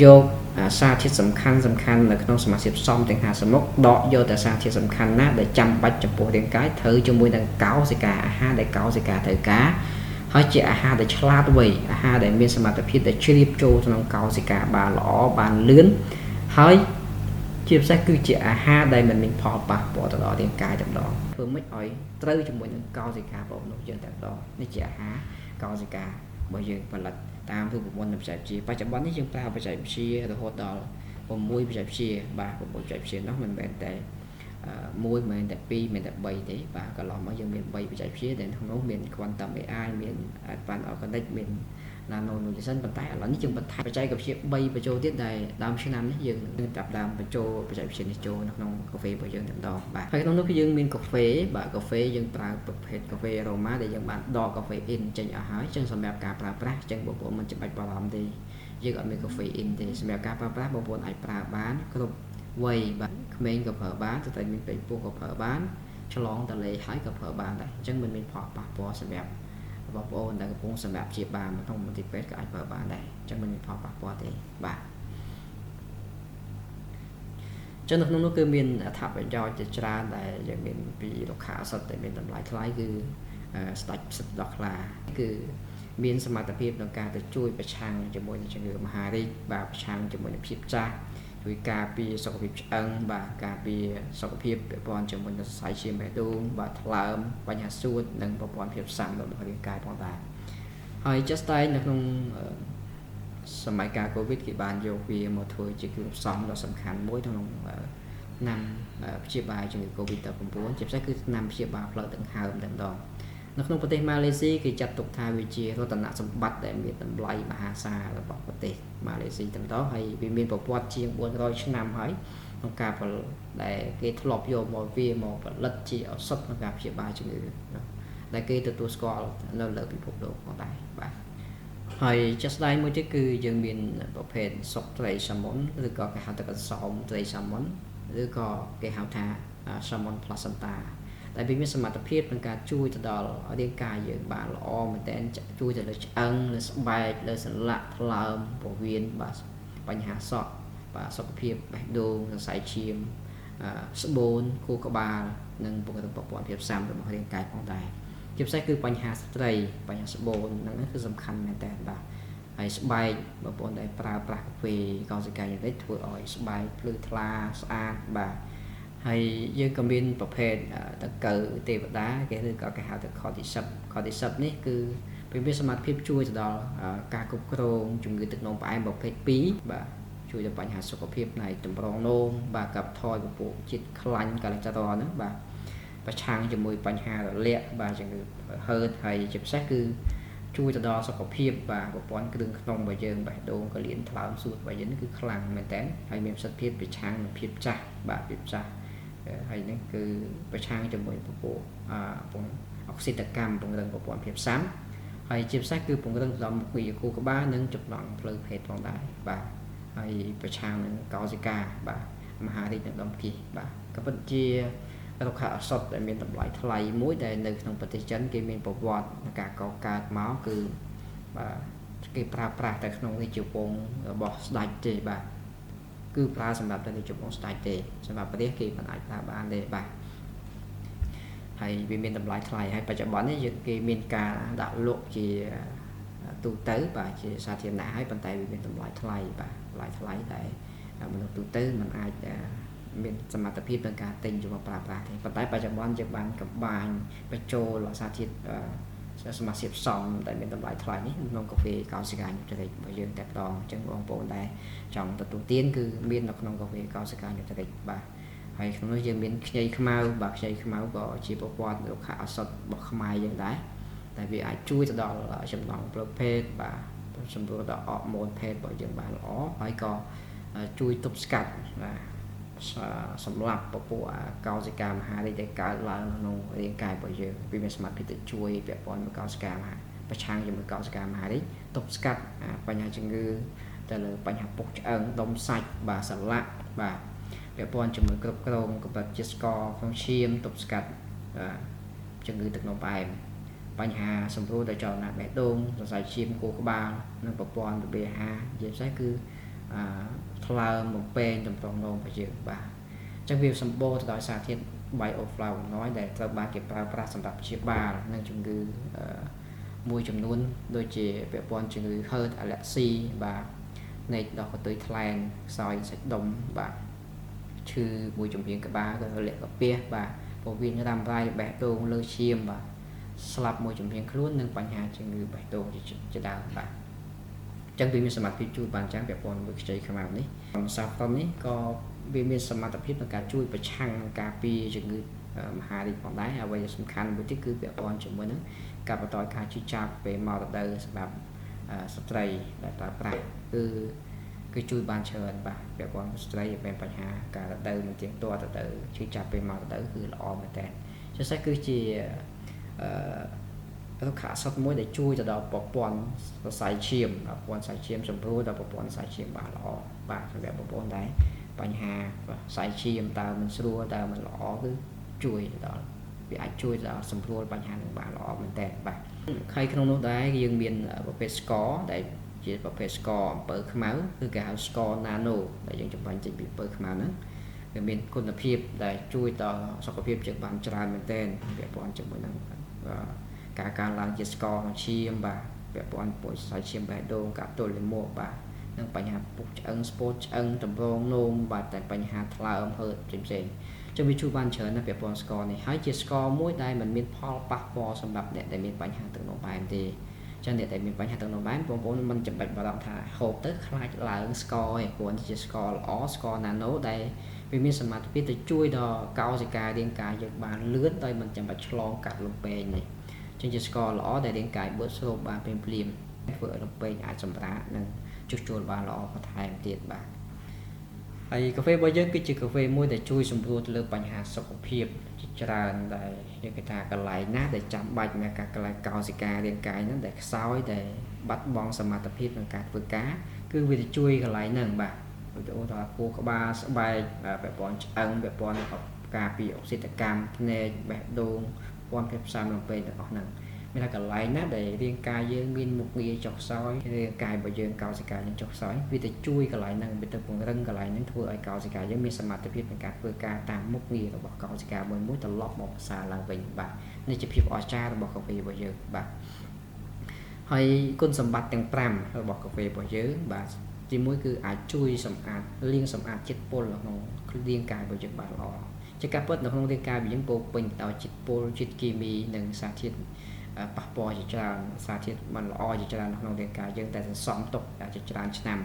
យកសារធាតុសំខាន់នៅក្នុងសមាសភាពផ្សំទាំង50មុខដកយកតែសារធាតុសំខាន់ណាដែលចាំបាច់ចំពោះរាងកាយត្រូវជាមួយនឹងកោសិកាអាហារដែលកោសិកាត្រូវការហើយជាអាហារដែលឆ្លាតវៃអាហារដែលមានសមត្ថភាពដែលជ្រាបចូលក្នុងកោសិកាបានល្អបានលឿនហើយជាពិសេសគឺជាអាហារដែលមិនមានផលប៉ះពាល់ទៅដល់រាងកាយតែម្ដងធ្វើម៉េចឲ្យត្រូវជាមួយនឹងកោសិការបស់មនុស្សយើងតែម្ដងនេះជាអាហារកោសិការបស់យើងផលិតតាមរូបមន្តនៃបច្ចេកវិទ្យាបច្ចុប្បន្ននេះយើងប្រើបច្ចេកវិទ្យារហូតដល់6បច្ចេកវិទ្យាបាទ6បច្ចេកវិទ្យានោះមិនមែនតែ1មិនមែនតែ2មិនមែនតែ3ទេបាទកន្លងមកយើងមាន3បច្ចេកវិទ្យាដែលក្នុងនោះមាន Quantum AI មាន Advanced Organic មាន Nano Nutrition ប៉ុន្តែឥឡូវនេះយើងបន្ថែមបច្ចេកវិទ្យា3បញ្ចូលទៀតដែលដើមឆ្នាំនេះយើងនឹងចាប់ដើមបញ្ចូលបច្ចេកវិទ្យានេះចូលនៅក្នុងកាហ្វេរបស់យើងតែម្ដងបាទហើយក្នុងនោះគឺយើងមានកាហ្វេបាទកាហ្វេយើងប្រើប្រភេទកាហ្វេ aroma ដែលយើងបានដកកាហ្វេ in ចេញអស់ហើយអញ្ចឹងសម្រាប់ការប្រើប្រាស់អញ្ចឹងបងប្អូនមិនចាំបាច់បារម្ភទេយើងអត់មានកាហ្វេ in ទេសម្រាប់ការប្រើប្រាស់បងប្អូនអាចប្រើបានគ្រប់វ័យបាទក្មេងក៏ប្រើបានតែមានពេកពោះក៏ប្រើបាន ឆ្លងតលេហើយក៏ប្រើបានដែរអញ្ចឹងមិនមានផលប៉ះពាល់សម្រាប់បងប្អូនដែលកំពុងសម្រាប់ព្យាបាលក្នុងមន្ទីរពេទ្យក៏អាចប្រើបានដែរអញ្ចឹងមិនមានផលប៉ះពាល់ទេបាទចឹងនៅក្នុងនោះគឺមានអត្ថប្រយោជន៍ជាច្រើនដែលយើងមានពីរុក្ខាឱសថដែលមានតម្លៃថ្លៃគឺស្ដេចផ្សិតដោះខ្លាគឺមានសមត្ថភាពក្នុងការទៅជួយប្រឆាំងជាមួយនឹងជំងឺមហារីកបាទប្រឆាំងជាមួយនឹងភាពចាស់ជួយការពារសុខភាពឆ្អឹងបាទការពារសុខភាពពាក់ព័ន្ធជាមួយនឹងសរសៃឈាមបេះដូងបាទថ្លើមបញ្ហាសួតនិងប្រព័ន្ធភាពស៊ាំរបស់រាងកាយផងដែរហើយjustតែនៅក្នុងសម័យកាល COVID គេបានយកវាមកធ្វើជាគ្រឿងផ្សំដ៏សំខាន់មួយក្នុងថ្នាំព្យាបាលជំងឺ COVID-19 ជាពិសេសគឺថ្នាំព្យាបាលផ្លូវដង្ហើមតែម្ដងនៅក្នុងប្រទេសម៉ាឡេស៊ីគេចាត់ទុកថាវាជារតនសម្បត្តិដែលមានតម្លៃមហាសាលរបស់ប្រទេសម៉ាឡេស៊ីតែម្ដងហើយវាមានប្រវត្តិជាង400ឆ្នាំហើយក្នុងការដែលគេធ្លាប់យកមកវាមកផលិតជាឱសថក្នុងការព្យាបាលជំងឺដែលគេទទួលស្គាល់នៅលើពិភពលោកផងដែរបាទហើយជាក់ស្ដែងមួយទៀតគឺយើងមានប្រភេទសុកត្រីសាម៉ុនឬក៏គេហៅថាកន្សោមត្រីសាម៉ុនឬក៏គេហៅថា Salmon placenta ដែលវាមានសមត្ថភាពក្នុងការជួយទៅដល់រាងកាយយើងបានល្អមែនទែនជួយទៅលើឆ្អឹងលើស្បែកលើសន្លាក់ថ្លើមពោះវៀនបាទបញ្ហាសក់បាទសុខភាពបេះដូងសរសៃឈាមស្បូនខួរក្បាលនិងពង្រឹងប្រព័ន្ធភាពស៊ាំរបស់រាងកាយផងដែរជាពិសេសគឺបញ្ហាស្ត្រីបញ្ហាស្បូនហ្នឹងគឺសំខាន់មែនតើបាទហើយស្បែកបងប្អូនដែលប្រើប្រាស់កាហ្វេកោសិកាយ៉ាងនេះធ្វើឲ្យស្បែកភ្លឺថ្លាស្អាតបាទហើយយើងក៏មានប្រភេទតង្កូវទេវតាគេឬក៏គេហៅថា cordyceps នេះគឺវាមានសមត្ថភាពជួយទៅដល់ការគ្រប់គ្រងជំងឺទឹកនោមផ្អែមប្រភេទ2បាទជួយដល់បញ្ហាសុខភាពនៃតម្រងនោមបាទកាប់ថយពពុះជាតិខ្លាញ់កូលេស្តេរ៉ុលហ្នឹងបាទប្រឆាំងជាមួយបញ្ហារលាកបាទជំងឺហឺតហើយជាពិសេសគឺជួយទៅដល់សុខភាពបាទប្រព័ន្ធគ្រឿងក្នុងរបស់យើងបេះដូងកលៀនថ្លើមសួតរបស់យើងគឺខ្លាំងមែនតើហើយមានប្រសិទ្ធភាពប្រឆាំងនឹងភាពចាស់បាទភាពចាស់ហើយនេះគឺប្រឆាំងជាមួយពពុះអុកស៊ីតកម្មពង្រឹងប្រព័ន្ធភាពស៊ាំហើយជាពិសេសគឺពង្រឹងដល់មុខងារខួរក្បាលនិងចំណង់ផ្លូវភេទផងដែរបាទហើយប្រឆាំងនឹងកោសិកាបាទមហារីកនិងដុំគីបាទក៏ពិតជារុក្ខាឱសថដែលមានតម្លៃថ្លៃមួយដែលនៅក្នុងប្រទេសចិនគេមានប្រវត្តិនៃការកកើតមកគឺបាទគេប្រើប្រាស់តែក្នុងរាជវង្សរបស់ស្ដេចទេបាទគឺប្រើសម្រាប់តែរាជវង្សស្ដេចទេសម្រាប់ប្រទេសគេមិនអាចប្រើបានទេបាទហើយវាមានតម្លៃថ្លៃហើយបច្ចុប្បន្ននេះគេមានការដាក់លក់ជាទូទៅបាទជាសាធារណៈហើយប៉ុន្តែវាមានតម្លៃថ្លៃបាទតម្លៃថ្លៃតែមនុស្សទូទៅមិនអាចមានសមត្ថភាពក្នុងការទិញយកមកប្រើប្រាស់ទេប៉ុន្តែបច្ចុប្បន្នយើងបានកម្បាញបញ្ចូលសារធាតុសមាសភាពផ្សំដែលមានតម្លៃថ្លៃនេះក្នុងកាហ្វេកោសិកាញូទ្រីករបស់យើងតែម្ដងអញ្ចឹងបងប្អូនដែលចង់ទទួលទានគឺមាននៅក្នុងកាហ្វេកោសិកាញូទ្រីកបាទហើយក្នុងនោះយើងមានខ្ញីខ្មៅបាទខ្ញីខ្មៅក៏ជាប្រព័ន្ធរុក្ខាឱសថរបស់ខ្មែរយើងដែរតែវាអាចជួយទៅដល់ចំណង់ផ្លូវភេទបាទសម្រួលដល់អរម៉ូនភេទរបស់យើងបានល្អហើយក៏ជួយទប់ស្កាត់បាទសម្រាប់ពពុះកោសិកាមហារីកដែលកើតឡើងក្នុងរាងកាយរបស់យើងវាមានសមត្ថភាពទៅជួយពាក់ព័ន្ធនឹងកោសិកាមហាប្រឆាំងជាមួយកោសិកាមហារីកទប់ស្កាត់បញ្ហាជំងឺទៅលើបញ្ហាពុះឆ្អឹងដុំសាច់បាទសន្លាក់បាទពាក់ព័ន្ធជាមួយគ្រប់គ្រងកម្រិតជាតិស្ករក្នុងឈាមទប់ស្កាត់ជំងឺទឹកនោមផ្អែមបញ្ហាសម្រួលដល់ចលនាបេះដូងសរសៃឈាមខួរក្បាលនិងប្រព័ន្ធរបៀងអាហារជាពិសេសគឺថ្លើមបំពេងតម្រងនោមរបស់យើងបាទអញ្ចឹងវាសម្បូរទៅដោយសារធាតុ bioflavonoid ដែលត្រូវបានគេប្រើប្រាស់សម្រាប់ព្យាបាលនឹងជំងឺមួយចំនួនដូចជាពាក់ព័ន្ធជំងឺ herd allergy បាទនៃដកកន្ទុយថ្លែងខ្សោយសាច់ដុំបាទឈឺមួយចំហៀងក្បាលក៏រលាកកាពះបាទពោះវៀនរ៉ាំរ៉ៃបេះដូងលើឈាមបាទស្លាប់មួយចំហៀងខ្លួននិងបញ្ហាជំងឺបេះដូងជាដើមបាទចឹងវាមានសមត្ថភាពជួយបានចាំងពាក់ព័ន្ធvớiខ្ចីខ្មៅនេះសាហ្វ្រ៉ននេះក៏វាមានសមត្ថភាពក្នុងការជួយប្រឆាំងនឹងការពារជំងឺមហារីកផងដែរអ្វីដែលសំខាន់មួយទៀតគឺពាក់ព័ន្ធជាមួយនឹងការបន្តការជិះចាប់ពេលមករដូវសម្រាប់ស្ត្រីដែលប្រើប្រាស់គឺជួយបានច្រើនបាទពាក់ព័ន្ធស្ត្រីមានបញ្ហាការរដូវមិនទៀងទាត់រដូវជិះចាប់ពេលមករដូវគឺល្អមែនតើជាពិសេសគឺជារុក្ខាឱសថមួយដែលជួយទៅដល់ប្រព័ន្ធសរសៃឈាមប្រព័ន្ធសរសៃឈាមសម្រួលដល់ប្រព័ន្ធសរសៃឈាមបានល្អបាទសម្រាប់បងប្អូនដែរបញ្ហាសរសៃឈាមតើមិនស្រួលតើមិនល្អគឺជួយទៅដល់ វាអាចជួយដល់សម្រួលបញ្ហានឹងបានល្អមែនតើបាទហើយក្នុងនោះដែរយើងមានប្រភេទ score ដែលជាប្រភេទ score អំពើខ្មៅគឺគេហៅ score nano ដែលយើងចម្បាញ់ចេញពីអំពើខ្មៅហ្នឹងវាមានគុណភាពដែលជួយដល់សុខភាពយើងបានច្រើនមែនទែនពាក់ព័ន្ធជាមួយនឹងការកើនឡើងជា score ក្នុងឈាមបាទពាក់ព័ន្ធជាមួយសរសៃឈាមបេះដូងការទល់លាមកបាទនិងបញ្ហាពុះឆ្អឹងស្ពោតឆ្អឹងតម្រងនោមបាទតែបញ្ហាថ្លើមហឺតផ្សេងៗចឹងវាជួយបានច្រើនណាស់ពាក់ព័ន្ធ score នេះហើយជា score មួយដែលមិនមានផលប៉ះពាល់សម្រាប់អ្នកដែលមានបញ្ហាទឹកនោមផ្អែមទេចឹងអ្នកដែលមានបញ្ហាទឹកនោមផ្អែមបងប្អូនមិនចាំបាច់បារម្ភថាហូបទៅខ្លាចឡើង score ឯងព្រោះជា score ល្អ score nano ដែលវាមានសមត្ថភាពទៅជួយដល់កោសិការាងកាយយើងបានលឿនដោយមិនចាំបាច់ឆ្លងកាត់លំពេងនេះចឹងជា score ល្អដែលរាងកាយបឺតស្រូបបានភ្លាមៗធ្វើឲ្យលំពេងអាចសម្រាកនិងជួសជុលបានល្អបន្ថែមទៀតបាទហើយកាហ្វេរបស់យើងគឺជាកាហ្វេមួយដែលជួយសម្រួលទៅលើបញ្ហាសុខភាពជាច្រើនដែលយើងគេថាកន្លែងណាដែលចាំបាច់សម្រាប់ការកន្លែងកោសិការាងកាយហ្នឹងដែលខ្សោយដែលបាត់បង់សមត្ថភាពក្នុងការធ្វើការគឺវាទៅជួយកន្លែងហ្នឹងបាទឧទាហរណ៍ថាពោះក្បាលស្បែកពាក់ព័ន្ធឆ្អឹងពាក់ព័ន្ធការពីអុកស៊ីតកម្មភ្នែកបេះដូងព័ន្ធភាពផ្សាមលំពេងទាំងអស់ហ្នឹងមានតែកន្លែងណាដែលរាងកាយយើងមានមុខងារចុះខ្សោយរាងកាយរបស់យើងកោសិកាយើងចុះខ្សោយវាទៅជួយកន្លែងហ្នឹងវាទៅពង្រឹងកន្លែងហ្នឹងធ្វើឲ្យកោសិកាយើងមានសមត្ថភាពក្នុងការធ្វើការតាមមុខងាររបស់កោសិកាមួយត្រឡប់មកប្រសើរឡើងវិញបាទនេះជាភាពអស្ចារ្យរបស់កាហ្វេរបស់យើងបាទហើយគុណសម្បត្តិទាំង5របស់កាហ្វេរបស់យើងបាទទីមួយគឺអាចជួយសម្អាតលាងសម្អាតជាតិពុលក្នុងរាងកាយរបស់យើងបានល្អជាការពិតនៅក្នុងរាងកាយរបស់យើងពោពេញដោយជាតិពុលជាតិគីមីនិងសារធាតុប៉ះពាល់ជាច្រើនសារធាតុមិនល្អជាច្រើនក្នុងរាងកាយយើងតែសន្សំទុកជាច្រើនឆ្នាំ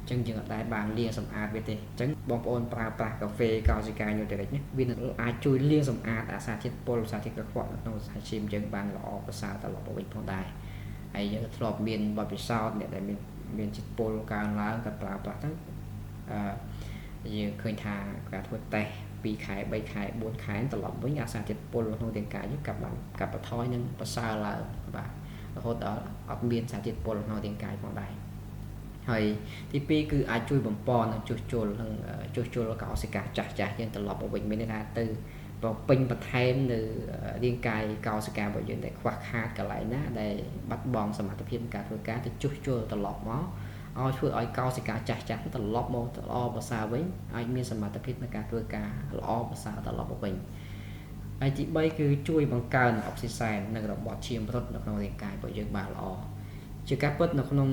អញ្ចឹងយើងអត់ដែលបានលាងសម្អាតវាទេអញ្ចឹងបងប្អូនប្រើប្រាស់កាហ្វេកោសិកា Nutrilite នេះវាអាចជួយលាងសម្អាតសារធាតុពុលសារធាតុកខ្វក់នៅក្នុងសរសៃឈាមយើងបានល្អប្រសើរត្រឡប់មកវិញផងដែរហើយយើងធ្លាប់មានបទពិសោធន៍អ្នកដែលមានជាតិពុលកើនឡើងក៏ប្រើប្រាស់ទៅយើងឃើញថាការធ្វើតេស្ត2ខែ3ខែ4ខែត្រឡប់វិញអាសារធាតុពុលក្នុងរាងកាយយើងកាប់បន្ថយនិងប្រសើរឡើងបាទរហូតដល់អត់មានសារធាតុពុលក្នុងរាងកាយផងដែរហើយទី2គឺអាចជួយបំពន់និងជួសជុលកោសិកាចាស់យើងត្រឡប់មកវិញមានន័យថាទៅពេញបន្ថែមនៅរាងកាយកោសិការបស់យើងដែលខ្វះខាតកន្លែងណាដែលបាត់បង់សមត្ថភាពក្នុងការធ្វើការទៅជួសជុលត្រឡប់មកឲ្យធ្វើឲ្យកោសិកាចាស់ត្រឡប់មកល្អប្រសើរវិញអាចមានសមត្ថភាពក្នុងការធ្វើការល្អប្រសើរត្រឡប់មកវិញហើយទី3គឺជួយបង្កើនអុកស៊ីសែននិងរបបឈាមរត់នៅក្នុងរាងកាយរបស់យើងបានល្អជាការពិតនៅក្នុង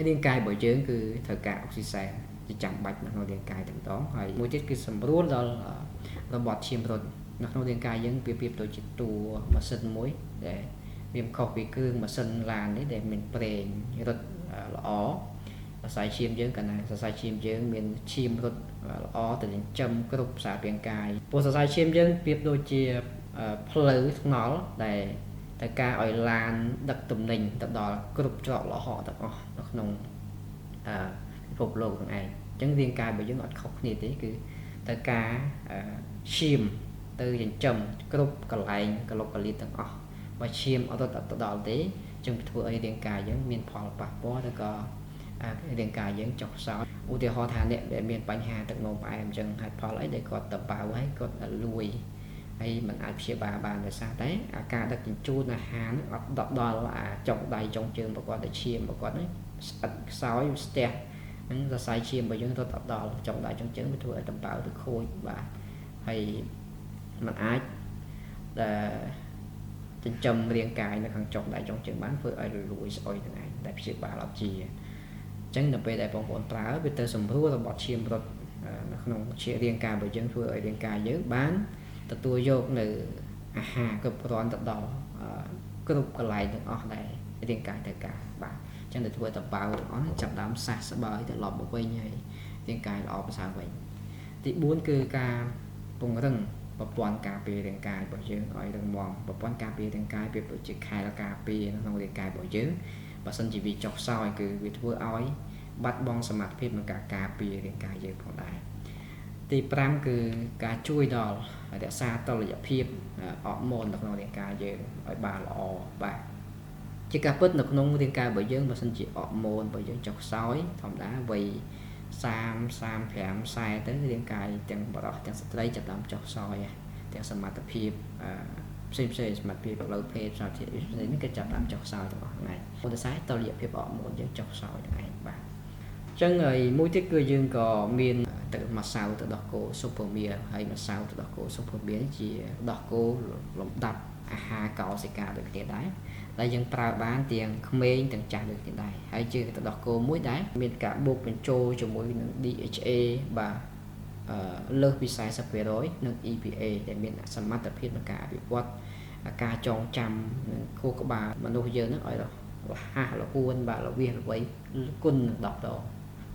រាងកាយរបស់យើងគឺត្រូវការអុកស៊ីសែនជាចាំបាច់នៅក្នុងរាងកាយទាំងតងហើយមួយទៀតគឺសម្រួលដល់របបឈាមរត់នៅក្នុងរាងកាយយើងប្រៀបដូចជាតួម៉ាស៊ីនមួយដែលវាខុសពីគ្រឿងម៉ាស៊ីនឡាននេះដែលមានប្រេងរត់ល្អសរសៃឈាមយើងកាលណាសរសៃឈាមយើងមានឈាមរត់ល្អទៅចិញ្ចឹមគ្រប់ផ្សាររាងកាយព្រោះសរសៃឈាមយើងប្រៀបដូចជាផ្លូវថ្នល់ដែលត្រូវការឲ្យឡានដឹកទំនិញទៅដល់គ្រប់ច្រកល្ហកទាំងអស់នៅក្នុងពិភពលោកហ្នឹងឯងអញ្ចឹងរាងកាយរបស់យើងអត់ខុសគ្នាទេគឺត្រូវការឈាមទៅចិញ្ចឹមគ្រប់កន្លែងកលុកកលៀតទាំងអស់បើឈាមអត់ទៅដល់ទេចឹងធ្វើឲ្យរាងកាយយើងមានផលប៉ះពាល់ឬក៏រាងកាយយើងចុះខ្សោយឧទាហរណ៍ថាអ្នកដែលមានបញ្ហាទឹកនោមផ្អែមចឹងហេតុផលអីដែលគាត់ទៅបើហើយគាត់លួយហើយមិនអាចព្យាបាលបានដោយសារតែអាការដឹកជញ្ជូនអាហារហ្នឹងអត់ដល់អាចុងដៃចុងជើងរបស់គាត់ទៅឈាមរបស់គាត់ហ្នឹងស្អិតខ្សោយស្ទះហ្នឹងសរសៃឈាមរបស់យើងរត់ដល់ចុងដៃចុងជើងវាធ្វើឲ្យដំបៅទៅខូចបាទហើយมันអាចចិញ្ចឹមរាងកាយនៅខាងចុងដៃចុងជើងបានធ្វើឲ្យរលួយស្អុយទាំងឯងតែព្យាបាលអត់ជាអញ្ចឹងដល់ពេលដែលបងប្អូនប្រើវាទៅសម្រួលរបបឈាមរត់នៅក្នុងរាងកាយរបស់យើងធ្វើឲ្យរាងកាយយើងបានទទួលយកនៅអាហារគ្រប់គ្រាន់ទៅដល់គ្រប់កន្លែងទាំងអស់ដែលរាងកាយត្រូវការបាទអញ្ចឹងទៅធ្វើតបៅទាំងអស់ចាប់ដើមសះស្បើយត្រឡប់មកវិញហើយរាងកាយល្អប្រសើរវិញទី4គឺការពង្រឹងប្រព័ន្ធការពាររាងកាយរបស់យើងឲ្យរឹងមាំប្រព័ន្ធការពាររាងកាយប្រៀបដូចជាខែលការពារក្នុងរាងកាយរបស់យើងបើសិនជាវាចុះខ្សោយគឺវាធ្វើឲ្យបាត់បង់សមត្ថភាពក្នុងការការពាររាងកាយយើងផងដែរទី5គឺការជួយដល់រក្សាតុល្យភាពអរម៉ូននៅក្នុងរាងកាយយើងឲ្យបានល្អបាទជាការពិតនៅក្នុងរាងកាយរបស់យើងបើសិនជាអរម៉ូនរបស់យើងចុះខ្សោយធម្មតាវ័យ30 35 40ទៅរាងកាយទាំងបរិសុទ្ធទាំងស្ត្រីចាប់ដើមចុះខ្សោយទាំងសមត្ថភាព ផ្សេងសម្រាប់ពីផ្លូវភេទសារធាតុនេះគេចាប់តាមចុះខ្សោយទាំងអស់ហ្នឹងឯងឧទាហរណ៍តលភាពអរម៉ូនយើងចុះខ្សោយហ្នឹងឯងបាទអញ្ចឹងហើយមួយទៀតគឺយើងក៏មានទឹកម្សៅទឹកដោះគោស៊ុបពមៀហើយម្សៅទឹកដោះគោស៊ុបពមៀជាដោះគោលំដាប់អាហារកោសិកាដូចគ្នាដែរដែលយើងប្រើបានទាំងក្មេងទាំងចាស់ដូចគ្នាដែរហើយជាទឹកដោះគោមួយដែរមានការបូកបញ្ចូលជាមួយនឹង DHA បាទលើសពី 40% និង EPA ដែលមានសមត្ថភាពក្នុងការអភិវឌ្ឍការចងចាំនិងខួរក្បាលមនុស្សយើងនឹងឲ្យរហ័សរហួនបាទរវាសរវៃគុណនឹង10ដង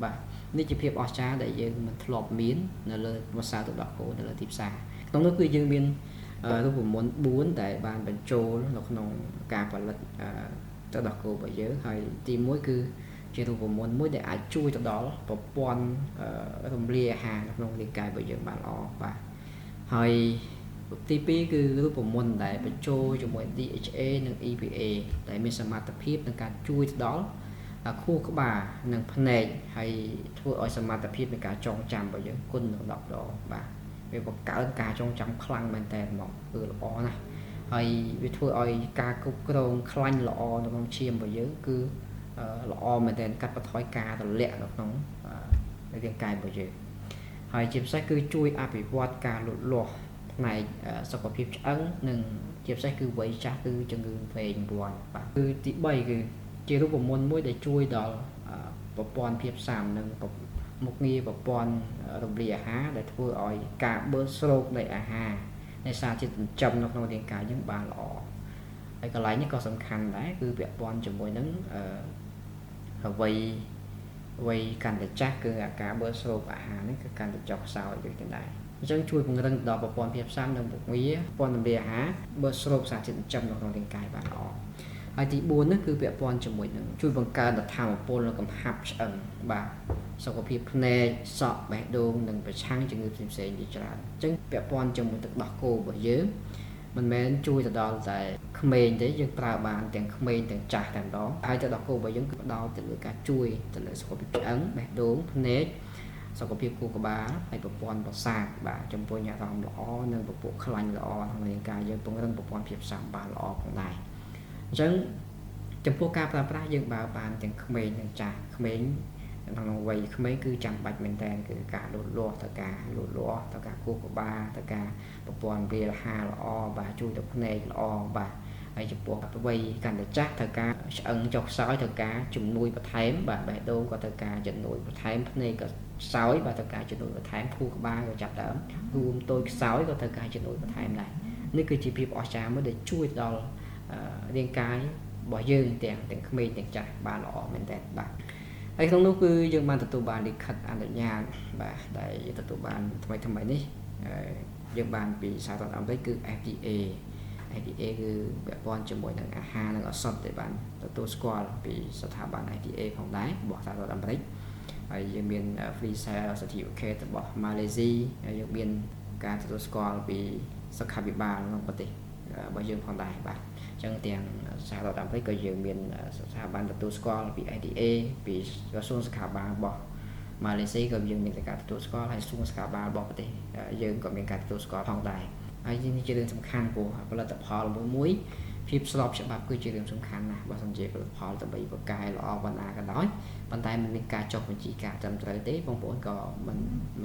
បាទនេះជាភាពអស្ចារ្យដែលយើងមិនធ្លាប់មាននៅលើភាសាទឹកដោះគោនៅលើទីផ្សារក្នុងនោះគឺយើងមានរូបមន្ត4ដែលបានបញ្ចូលនៅក្នុងការផលិតទឹកដោះគោរបស់យើងហើយទី1គឺជារូបមន្តមួយដែលអាចជួយទៅដល់ប្រព័ន្ធរំលាយអាហារក្នុងរាងកាយរបស់យើងបានល្អបាទហើយទី2គឺរូបមន្តដែលបញ្ចូលជាមួយ DHA និង EPA ដែលមានសមត្ថភាពក្នុងការជួយទៅដល់ខួរក្បាលនិងភ្នែកហើយធ្វើឲ្យសមត្ថភាពនៃការចងចាំរបស់យើងគុណនឹង10ដងបាទវាបង្កើនការចងចាំខ្លាំងមែនតើមកគឺល្អណាស់ហើយវាធ្វើឲ្យការគ្រប់គ្រងខ្លាញ់ល្អនៅក្នុងឈាមរបស់យើងគឺល្អមែនតើកាត់បន្ថយការរលាកនៅក្នុងរាងកាយរបស់យើងហើយជាពិសេសគឺជួយអភិវឌ្ឍការលូតលាស់ផ្នែកសុខភាពឆ្អឹងនិងជាពិសេសគឺវ័យចាស់គឺជំងឺវែងវាន់បាទគឺទី3គឺជារូបមន្តមួយដែលជួយដល់ប្រព័ន្ធភាពស៊ាំនិងមុខងារប្រព័ន្ធរំលាយអាហារដែលធ្វើឲ្យការបឺតស្រូបនៃអាហារនៃសារជាតិចិញ្ចឹមនៅក្នុងរាងកាយយើងបានល្អហើយកន្លែងនេះក៏សំខាន់ដែរគឺពាក់ព័ន្ធជាមួយនឹងវ័យកាន់តែចាស់គឺអាការបឺតស្រូបអាហារនេះគឺកាន់តែចុះខ្សោយដូចគ្នាដែរអញ្ចឹងជួយពង្រឹងដល់ប្រព័ន្ធភាពស៊ាំនិងមុខងារប្រព័ន្ធរំលាយអាហារបឺតស្រូបសារជាតិចិញ្ចឹមនៅក្នុងរាងកាយបានល្អហើយទី4នេះគឺពាក់ព័ន្ធជាមួយនឹងជួយបង្កើនធម៌ពលនៅកំហាប់ឆ្អឹងបាទសុខភាពភ្នែកសក់បេះដូងនិងប្រឆាំងជំងឺផ្សេងៗជាច្រើនអញ្ចឹងពាក់ព័ន្ធជាមួយទឹកដោះគោរបស់យើងមិនមែនជួយទៅដល់តែក្មេងទេយើងប្រើបានទាំងក្មេងទាំងចាស់តែម្ដងហើយទឹកដោះគោរបស់យើងគឺផ្ដោតទៅលើការជួយទៅលើសុខភាពឆ្អឹងបេះដូងភ្នែកសុខភាពខួរក្បាលហើយប្រព័ន្ធប្រសាទបាទចំពោះអារម្មណ៍ល្អនិងពពួកខ្លាញ់ល្អក្នុងរាងកាយយើងពង្រឹងប្រព័ន្ធភាពស៊ាំបានល្អផងដែរអញ្ចឹងចំពោះការប្រើប្រាស់យើងបើបានទាំងក្មេងទាំងចាស់ក្មេងក្នុងវ័យក្មេងគឺចាំបាច់មែនតើគឺការលូតលាស់ទៅការលូតលាស់ទៅការខួរក្បាលទៅការប្រព័ន្ធវាអាហារល្អបាទជួយទៅភ្នែកល្អបាទហើយចំពោះវ័យកាន់តែចាស់ទៅការឆ្អឹងចុះខ្សោយទៅការជំនួយបន្ថែមបាទបេះដូងក៏ទៅការជំនួយបន្ថែមភ្នែកក៏ខ្សោយបាទទៅការជំនួយបន្ថែមខួរក្បាលក៏ចាប់ដើមរួមតូចខ្សោយក៏ទៅការជំនួយបន្ថែមដែរនេះគឺជាភាពអស្ចារ្យមួយដែលជួយដល់រាងកាយរបស់យើងទាំងក្មេងទាំងចាស់បានល្អមែនតើបាទហើយក្នុងនោះគឺយើងបានទទួលបានលិខិតអនុញ្ញាតបាទដែលទទួលបានថ្មីនេះយើងបានពីសហរដ្ឋអាមេរិកគឺ FDA គឺពាក់ព័ន្ធជាមួយនឹងអាហារនិងឱសថដែលបានទទួលស្គាល់ពីស្ថាប័ន FDA ផងដែររបស់សហរដ្ឋអាមេរិកហើយយើងមាន Free Sale Certificate របស់ Malaysia ហើយយើងមានការទទួលស្គាល់ពីសុខាភិបាលក្នុងប្រទេសរបស់យើងផងដែរបាទអញ្ចឹងទាំងសហរដ្ឋអាមេរិកក៏យើងមានស្ថាប័នទទួលស្គាល់ពី FDA ពីក្រសួងសុខាភិបាលរបស់ម៉ាឡេស៊ីក៏យើងមានការទទួលស្គាល់ហើយក្រសួងសុខាភិបាលរបស់ប្រទេសយើងក៏មានការទទួលស្គាល់ផងដែរហើយនេះជារឿងសំខាន់ព្រោះផលិតផលមួយភាពស្របច្បាប់គឺជារឿងសំខាន់ណាស់បើសិនជាផលិតផលដើម្បីបកកែល្អប៉ុណ្ណាក៏ដោយប៉ុន្តែមិនមានការចុះបញ្ជីការត្រឹមត្រូវទេបងប្អូនក៏មិ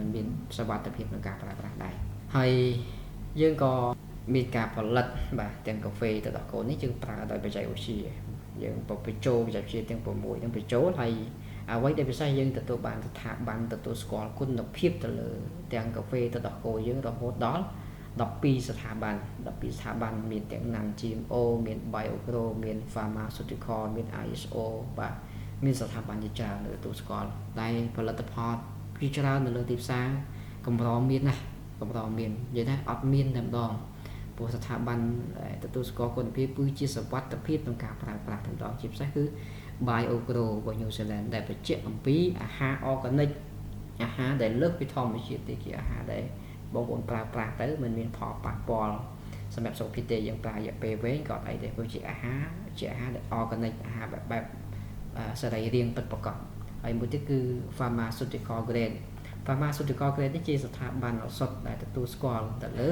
នមានសុវត្ថិភាពក្នុងការប្រើប្រាស់ដែរហើយយើងក៏មានការផលិតបាទទាំងកាហ្វេទឹកដោះគោនេះយើងប្រើដោយបច្ចេកវិទ្យាយើងបញ្ចូលបច្ចេកវិទ្យាទាំង6នឹងបញ្ចូលហើយអ្វីដែលពិសេសយើងទទួលបានស្ថាប័នទទួលស្គាល់គុណភាពទៅលើទាំងកាហ្វេទឹកដោះគោយើងរហូតដល់12ស្ថាប័នមានទាំង NAN GMO មាន BioGrow មាន Pharmaceutical មាន ISO បាទមានស្ថាប័នជាច្រើនទទួលស្គាល់តែផលិតផលជាច្រើននៅលើទីផ្សារកម្រមានណាស់កម្រមាននិយាយថាអត់មានតែម្ដងព្រោះស្ថាប័នទទួលស្គាល់គុណភាពគឺជាសុវត្ថិភាពក្នុងការប្រើប្រាស់តែម្ដងជាពិសេសគឺ BioGrow របស់ New Zealand ដែលបញ្ជាក់អំពីអាហារ organic អាហារដែលលើសពីធម្មជាតិទេជាអាហារដែលបងប្អូនប្រើប្រាស់ទៅមិនមានផលប៉ះពាល់សម្រាប់សុខភាពទេយើងប្រើរយៈពេលវែងក៏អីដែរព្រោះជាអាហារដែល organic អាហារបែបសរីរាង្គពិតប្រាកដហើយមួយទៀតគឺ Pharmaceutical grade នេះជាស្ថាប័នឱសថដែលទទួលស្គាល់ទៅលើ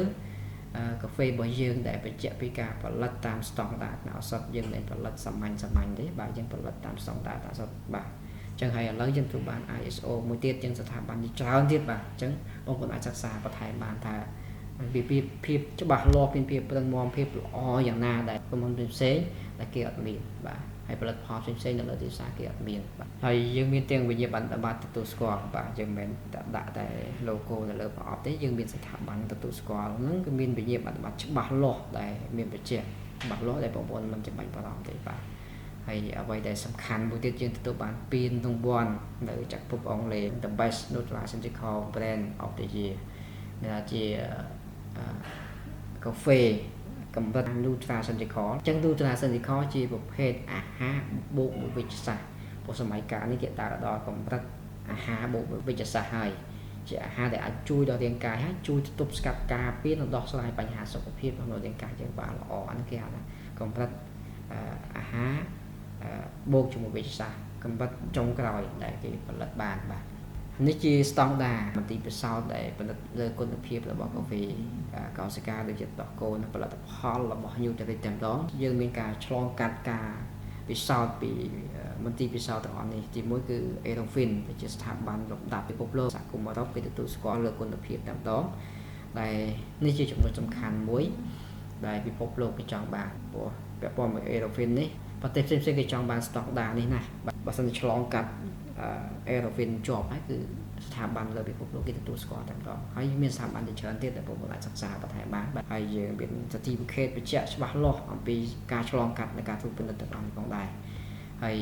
កាហ្វេរបស់យើងដែលបញ្ជាក់ពីការផលិតតាមស្តង់ដារឱសថយើងមិនផលិតសាមញ្ញទេបាទយើងផលិតតាមស្តង់ដារឱសថបាទអញ្ចឹងហើយឥឡូវយើងទទួលបាន ISO មួយទៀតយើងស្ថាប័នច្រើនទៀតបាទអញ្ចឹងបងប្អូនអាចសិក្សាបន្ថែមបានថាភាពច្បាស់លាស់ភាពប្រឹងមាំភាពល្អយ៉ាងណាដែលក្រុមហ៊ុនផ្សេងដែលគេអត់មានបាទហើយផលិតផលផ្សេងនៅលើទីផ្សារគេអត់មានបាទហើយយើងមានទាំងវិញ្ញាបនបត្រទទួលស្គាល់បាទយើងមិនដាក់តែ logo នៅលើប្រអប់ទេយើងមានស្ថាប័នទទួលស្គាល់ហ្នឹងគឺមានវិញ្ញាបនបត្រច្បាស់លាស់ដែលមានបញ្ជាក់ច្បាស់លាស់ដែលបងប្អូនមិនចាំបាច់បារម្ភទេបាទហើយអ្វីដែលសំខាន់មួយទៀតយើងទទួលបានពានរង្វាន់នៅចក្រភពអង់គ្លេស The Best Nutraceutical Brand of the Year ដែលជាកាហ្វេកម្រិត Nutraceutical អញ្ចឹង Nutraceutical ជាប្រភេទអាហារបូកមួយវិជ្ជសាស្ត្រព្រោះសម័យកាលនេះគេដើរដល់កម្រិតអាហារបូកមួយវិជ្ជសាស្ត្រហើយជាអាហារដែលអាចជួយដល់រាងកាយហើយជួយទប់ស្កាត់ការពារនិងដោះស្រាយបញ្ហាសុខភាពក្នុងរាងកាយយើងបានល្អអានេះគេហៅថាកម្រិតអាហារបូកជាមួយវិជ្ជសាស្ត្រកម្រិតចុងក្រោយដែលគេផលិតបានបាទនេះជាស្តង់ដារមន្ទីរពិសោធន៍ដែលផលិតលើគុណភាពរបស់កាហ្វេកោសិកាដូចជាដោះគោនិងផលិតផលរបស់ Nutrilite តែម្ដងយើងមានការឆ្លងកាត់ការពិសោធន៍ពីមន្ទីរពិសោធន៍ទាំងអស់នេះទីមួយគឺ Eurofin ដែលជាស្ថាប័នលំដាប់ពិភពលោកសហគមន៍អឺរ៉ុបគេទទួលស្គាល់លើគុណភាពតែម្ដងដែលនេះជាចំណុចសំខាន់មួយដែលពិភពលោកគេចង់បានព្រោះពាក់ព័ន្ធមួយ Eurofin នេះប្រទេសផ្សេងៗគេចង់បានស្តង់ដារនេះណាបើសិនជាឆ្លងកាត់Eurofin ជាប់ហើយគឺស្ថាប័នលើពិភពលោកគេទទួលស្គាល់តែម្ដងហើយមានស្ថាប័នជាច្រើនទៀតដែលបងប្អូនអាចសិក្សាបន្ថែមបានហើយយើងមាន certificate បញ្ជាក់ច្បាស់លាស់អំពីការឆ្លងកាត់នៃការធ្វើពិនិត្យទាំងអស់ផងដែរហើយ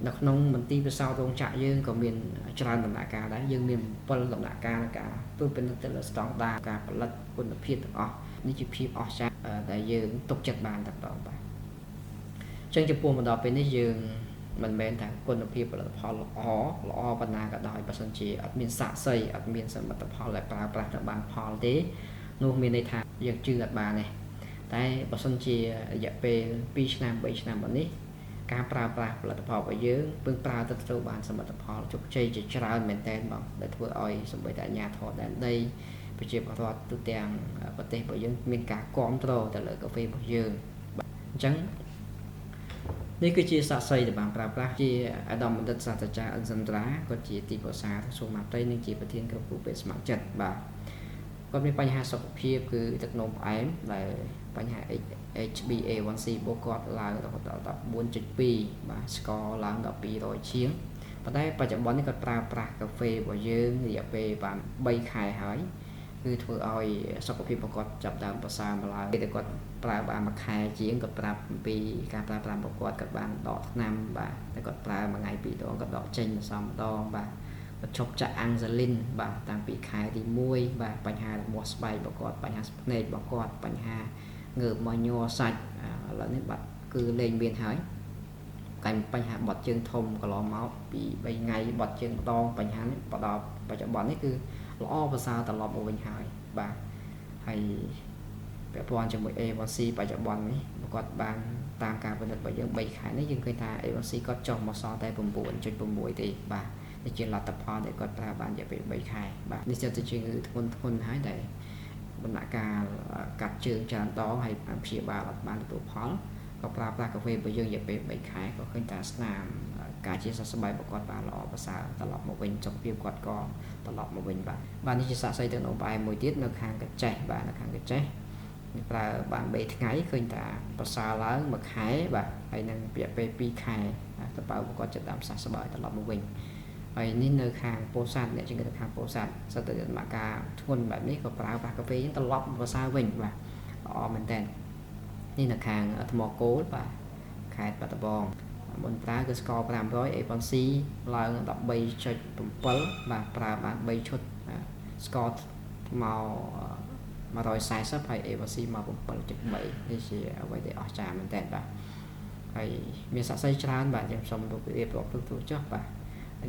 នៅក្នុងមន្ទីរពិសោធន៍រោងចក្រយើងក៏មានច្រើនដំណាក់កាលដែរយើងមាន7ដំណាក់កាលនៃការធ្វើពិនិត្យទៅលើស្តង់ដារការផលិតគុណភាពទាំងអស់នេះជាភាពអស្ចារ្យដែលយើងទុកចិត្តបានតែម្ដងបាទអញ្ចឹងចំពោះមកដល់ពេលនេះយើងមិនមែនថាគុណភាពផលិតផលល្អប៉ុណ្ណាក៏ដោយបើសិនជាអត់មានសាក្សីអត់មានសមិទ្ធផលដែលប្រើប្រាស់ទៅបានផលទេនោះមានន័យថាយើងជឿអត់បានទេតែបើសិនជារយៈពេល2ឆ្នាំ3ឆ្នាំមកនេះការប្រើប្រាស់ផលិតផលរបស់យើងពឹងប្រើទៅទទួលបានសមិទ្ធផលជោគជ័យជាច្រើនមែនទែនបងដែលធ្វើឲ្យសម្បីតែអាជ្ញាធរដែនដីប្រជាពលរដ្ឋទូទាំងប្រទេសរបស់យើងមានការគាំទ្រទៅលើកាហ្វេរបស់យើងអញ្ចឹងនេះគឺជាសាក្សីដែលបានប្រើប្រាស់ជាអាដាមបណ្ឌិតសាស្ត្រាចារ្យអិនសិនត្រាគាត់ជាទីប្រឹក្សាក្រសួងមហាផ្ទៃនិងជាប្រធានក្រុមគ្រូពេទ្យស្ម័គ្រចិត្តបាទគាត់មានបញ្ហាសុខភាពគឺទឹកនោមផ្អែមដែលបញ្ហា HbA1c របស់គាត់ឡើងដល់ 14.2 បាទស្ករឡើងដល់200ជាងប៉ុន្តែបច្ចុប្បន្ននេះគាត់ប្រើប្រាស់កាហ្វេរបស់យើងរយៈពេលបាន3ខែហើយគឺធ្វើឲ្យសុខភាពរបស់គាត់ចាប់ដើមប្រសើរមកឡើងពេលគាត់ប្រើបានមួយខែជាងគាត់ប្រាប់អំពីការប្រើប្រាស់របស់គាត់បានដកថ្នាំបាទតែគាត់ប្រើមួយថ្ងៃពីរដងគាត់ដកចេញម្ដងបាទគាត់ឈប់ចាក់អាំងសាលីនបាទតាំងពីខែទី1បាទបញ្ហាមាត់ស្បែករបស់គាត់បញ្ហាភ្នែករបស់គាត់បញ្ហាងើបមកញ័រសាច់ឥឡូវនេះបាទគឺលែងមានហើយតែបញ្ហាបត់ជើងធំកន្លងមកពី3ថ្ងៃបត់ជើងម្ដងបញ្ហានេះដល់បច្ចុប្បន្ននេះគឺល្អប្រសើរត្រឡប់មកវិញហើយបាទហើយពាក់ព័ន្ធជាមួយ A1C បច្ចុប្បន្ននេះគាត់បានតាមការពិនិត្យរបស់យើង3ខែនេះយើងឃើញថា A1C គាត់ចុះមកសល់តែ 9.6 ទេបាទនេះជាលទ្ធផលដែលគាត់ប្រើបានរយៈពេល3ខែបាទនេះជាធ្ងន់ហើយដែលដំណាក់កាលកាត់ជើងច្រើនដងហើយព្យាបាលអត់បានទទួលផលក៏ប្រើប្រាស់កាហ្វេរបស់យើងរយៈពេល3ខែក៏ឃើញថាស្នាមការជាសះស្បើយរបស់គាត់បានល្អប្រសើរត្រឡប់មកវិញសុខភាពគាត់ក៏ត្រឡប់មកវិញបាទនេះជាសាក្សីទឹកនោមផ្អែមមួយទៀតនៅខាងកញ្ចេះបាទនៅខាងកញ្ចេះប្រើបាន3ថ្ងៃឃើញថាប្រសើរឡើងមួយខែបាទហើយនឹងរយៈពេល2ខែតបើរបស់គាត់ចាប់ដើមសះស្បើយត្រឡប់មកវិញហើយនេះនៅខាងពោធិ៍សាត់អ្នកជំងឺនៅខាងពោធិ៍សាត់សិតតែដំណាក់កាលធ្ងន់បែបនេះក៏ប្រើប្រាស់កាហ្វេត្រឡប់ប្រសើរវិញបាទល្អមែនតើនេះនៅខាងថ្មគោលបាទខេត្តបាត់ដំបងមុនប្រើគឺស្ករ500 A1C ឡើង13.7 បាទប្រើបាន3ឈុតស្ករមក140ហើយ A1C មក7.3នេះជាអ្វីដែលអស្ចារ្យមែនតើបាទហើយមានសាក្សីច្រើនបាទខ្ញុំសូមរូបភាពរាប់ទូចចុះបាទ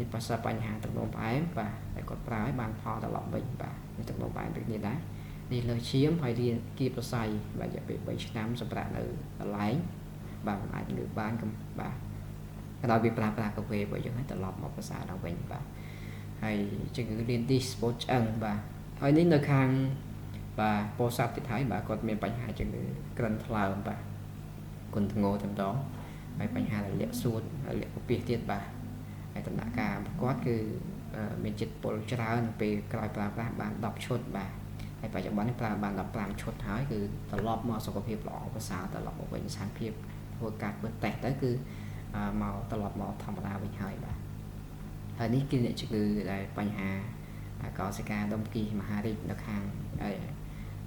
នេះភាសាបញ្ហាទឹកនោមផ្អែមបាទតែគាត់ប្រើឲ្យបានផលត្រឡប់វិញបាទនេះទឹកនោមផ្អែមដូចនេះដែរនេះលើឈាមហើយរៀនគៀបប្រស័យបាទរយៈពេល3ឆ្នាំសម្រាប់នៅកន្លែងបាទមិនអាចងើបបានបាទដល់វាប្រើប្រាស់កាហ្វេរបស់យើងឲ្យត្រឡប់មកប្រសើរឡើងវិញបាទហើយជំងឺលៀនទីស្ពតឆ្អឹងបាទហើយនេះនៅខាង và bò sát thì thấy bà còn miền bánh hai chừng cần thao bà còn ngô thầm đó hay bánh hai là liệu suốt liệu có biệt tiết bà hay tận đại ca quát cứ miền chít bồ trà về cài bạn đọc chốt bà hay phải cho bán bạn đọc làm chốt hái cứ tận lọp mà sau có việc lọ có sao tận lọp một bên sáng phim vừa cắt bớt tẹt tới cứ màu tận lọp màu thầm đa bình hai bà thờiนี้kinh nghiệm chữ là bánh hà có sẽ ca đông kỳ mà hai đi đặc hàng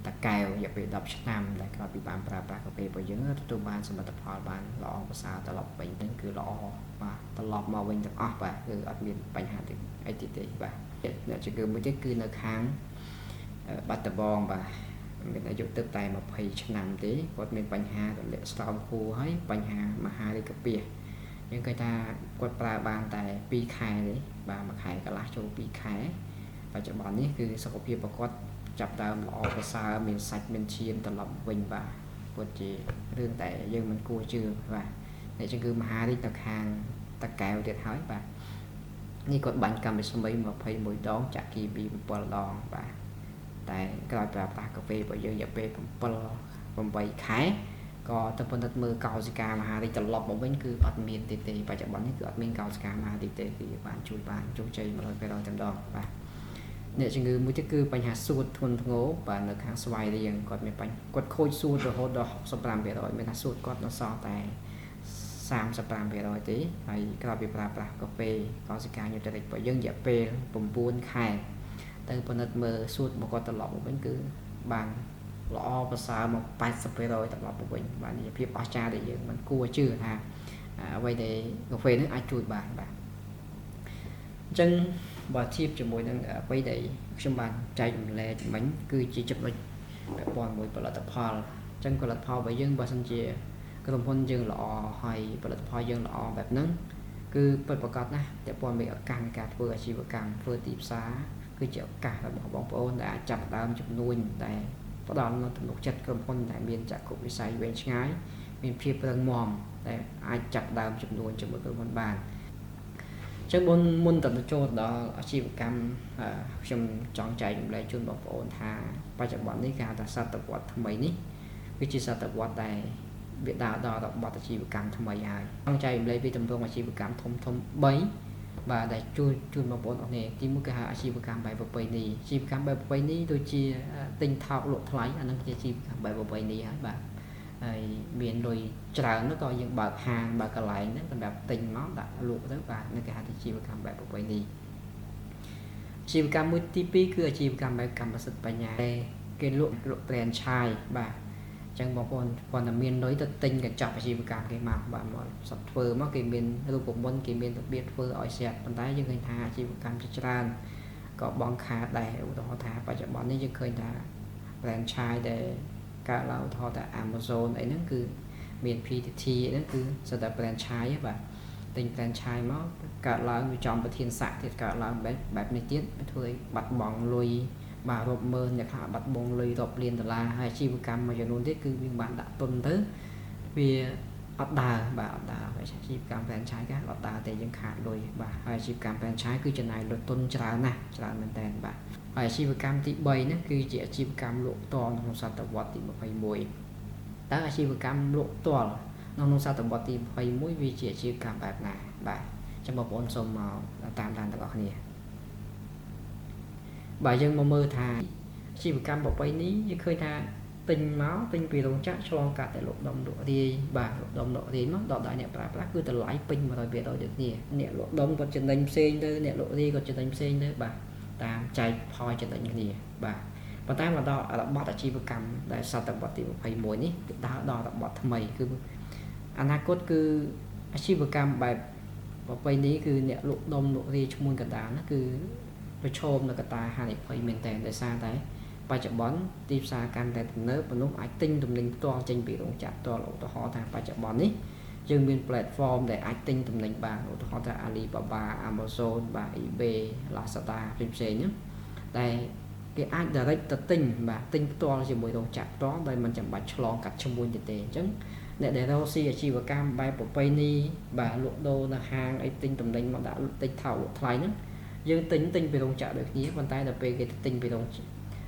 ตะแกวอยากไปดับชั้นนำแต่ก็ปีบานปลาก็ไปไปเยอะตัวบ้านสมัติพอบ้านหล่อภาษาตลอดไปนั่นคือหล่อมาตลอดมาวิ่งจากออกไปคืออัดมีปัญหาถึงไอติดไปเนี่ยจะคือไม่ใช่คือในค้างบัตตบองไปเป็นอายุเติบโตมาพายชั้นนำที่ก็มีปัญหาแต่เละสตอมคูให้ปัญหามาหาได้กับเปียยังเคยตากดปลาบานแต่ปีขายเลยบานมาขายก็ลาโชว์ปีขายปัจจุบันนี้คือสกปรกปรากฏจับตามออกภาษาเมียนสัตว์เมียนเชียนตลอดวิ่งบ่าปวดจีเรื่องแต่ยังมันกลัวเชื่อบ่าในจังคือมหาดิตะคางตะแกวเด็ดหายบ่านี่กดบันกรรมเป็นสมัยมาพายมวยดองจากกีบีปลดองบ่าแต่กลายเป็นปลากาแฟไปเยอะอย่าไปปลผมไปขายก็ตะปนตัดมือเก่าสิกามหาดิตลอดผมเป็นคืออัดเมียนตีตีปัจจุบันนี้คืออัดเมียนเก่าสิกามหาดิตีคือบ้านช่วยบ้านจงใจมาเลยไปรอจำดองบ่าเนี่ยจึงคือมันจะคือปัญหาสูตรทุนโง่ป่านในทางสวายเรียงก่อนไม่ปัญกดโคยสูตรโดยโหดอกสปรามเบรอยไม่น่าสูตรก่อนเราสอแต่3 สปรามเบรอยตีไอ้กระบี่ปลากาแฟกอสิการอยู่แต่เด็กปล่อยยังเหยียบเปย์ปุ่มปูนไข่แต่ปนัดมือสูตรมันก็ตลอดมันคือบางล้อภาษามา8 สเปรอยตลอดปุ่มบางนี่เพียบอาชาได้ยังมันกลัวชื่อฮะไว้ในกาแฟนึกอาจุดบางจังบาทีบจะมวยนั่งไปได้ช่วงบานใจมันแรงมันคือจีจับไปแบบบอลมวยปลาตะพอลจังปลาตะพอลไปยังบาสันเจียกระทำพ้นยังหล่อให้ปลาตะพอลยังหล่อแบบนั้นคือเปิดประกอบนะแต่บอลไปอาการเพื่ออาชีพการเพื่อตีบซ้าคือเจ้าการเราบอกบอลโอนแต่จับตามจับนุ่นแต่พอดอนเราถนุกจัดกระทำพ้นแต่เมียนจากกลุ่มวิสัยเวนง่ายเมียนเพียบเปลืองมอมแต่อาจับตามจับนุ่นจับมือกระทำพ้นบานจังบนมุนตัดโจทย์ดออาชีพกรรมชมจองใจอยู่เลยจุนบอกโอนทาปัจจุบันนี้การตัดสัตว์วัดทำไมนี้วิจิสัตว์วัดใดเบียดดาวดอดอกบัตรอาชีพกรรมทำไมยายจองใจเลยไปทำตรงอาชีพกรรมทมใบบ่าได้จุนบอกโอนออกเนี่ยที่มุกหาอาชีพกรรมใบประเพณีอาชีพกรรมใบประเพณีโดยจีติงเท้าหลุดไหลอันนั้นคืออาชีพกรรมใบประเพณีฮะบ่าเมียนโดยจราnó coi những bậc hàng bậc còn lại nó cònแบบtình máu đã lụa tới và nó cái hạt chi và cầm bài của đi chi và cầm multipiคือchi và cầm bài cầmประสิทธิ์ปัญญาcái lụaแปลนชายบ่าจังบอกคนเมียนโดยตัดติงกับจับchi và cầm cái màuบ่าหมดสับเฟอร์มั้งcái miềnรูปผมบนcái miền đặc biệtเฟอร์อ้อยเสียดปัญหายังเคยทาchi và cầmจะจราก็บองขาได้อุตสาหะทาปัจจุบันนี้ยังเคยทาแปลนชายได้การเราทอแต่ Amazon ไอ้นั่นคือเมียน PTT นั่นคือสถาบันชายแบบติงแปลนชายมั้งการเราอยู่จอมประเทศสักที่การเราแบบในเตี้ยไม่ถอยบัดบองลุยบ่ารบเมินอยากหาบัดบองลุยรบเรียนแต่ละให้ชีวกรรมมาจากนู้นที่คือมีบ้านดักตุนเถอะvì อัดดาบ่าอัดดาไปชีพการแปลนชายก็อัดดาแต่ยังขาดโดยบ่าให้ชีพการแปลนชายคือจะนายลดต้นจรานะจรามันแตนบ่าอาชีพกรรมที่ใบนั่นคืออาชีพกรรมโลกตอนของศตวรรษที่มาไปมวยแต่อาชีพกรรมโลกตัวน้องศตวรรษที่ไปมวยวิจิอาชีพกรรมแบบไหนบ่าจะมาปนสมมาตามดันตลอดนี่บ่ายังมาเมื่อทายอาชีพกรรมบอกไปนี้ยังเคยทายติงเมาส์ติงปีลงจักชลองกัดแต่หลบดมโดดีบ่าหลบดมโดดีมั้งดอกได้เนี่ยปลาคือแต่ไหลปิงมาโดยเบียดโดยเด็กเนี่ยหลบดมก็จะดังเซนเลยเนี่ยหลบดีก็จะดังเซนเลยบ่าตามใจพอจะได้ยังไงบ่าปัจจัยมาดอบัตรอาชีพกรรมได้สัตว์บัตรที่ไปมวยนี้ดอบัตรทำไมคืออนาคตคืออาชีพกรรมแบบไปนี้คือเนี่ยลุดมลุดีชมูลกระดานนั่นคือไปชมแล้วก็ตาหาในไปเมนแต่ได้ซาแต่ปัจจุบันตีซาการแต่เนื้อปนุษย์ไอติ้งตุ่มหนึ่งตัวจริงปีลงจับตัวหลงตัวหอทางปัจจุบันนี้จึงเป็นแพลตฟอร์มแต่ไอติ้งตุ่มหนึ่งบางตัวหอทางอาลีบาบาอเมซอนบาอีเบลาซาด้าเป็นเซนเนี่ยแต่cái ai direct tinh và tinh to chỉ mùi đồng chặt đó đây mình chẳng bạch lo cắt trong buôn tiền chứ để đâu si chỉ vào cam bay của penny bà lụa đô là hàng ấy tinh tầm đánh mà đã tinh thảo thay nữa dương tính tinh về đồng chặt được nhé bàn tay là về cái tinh về đồng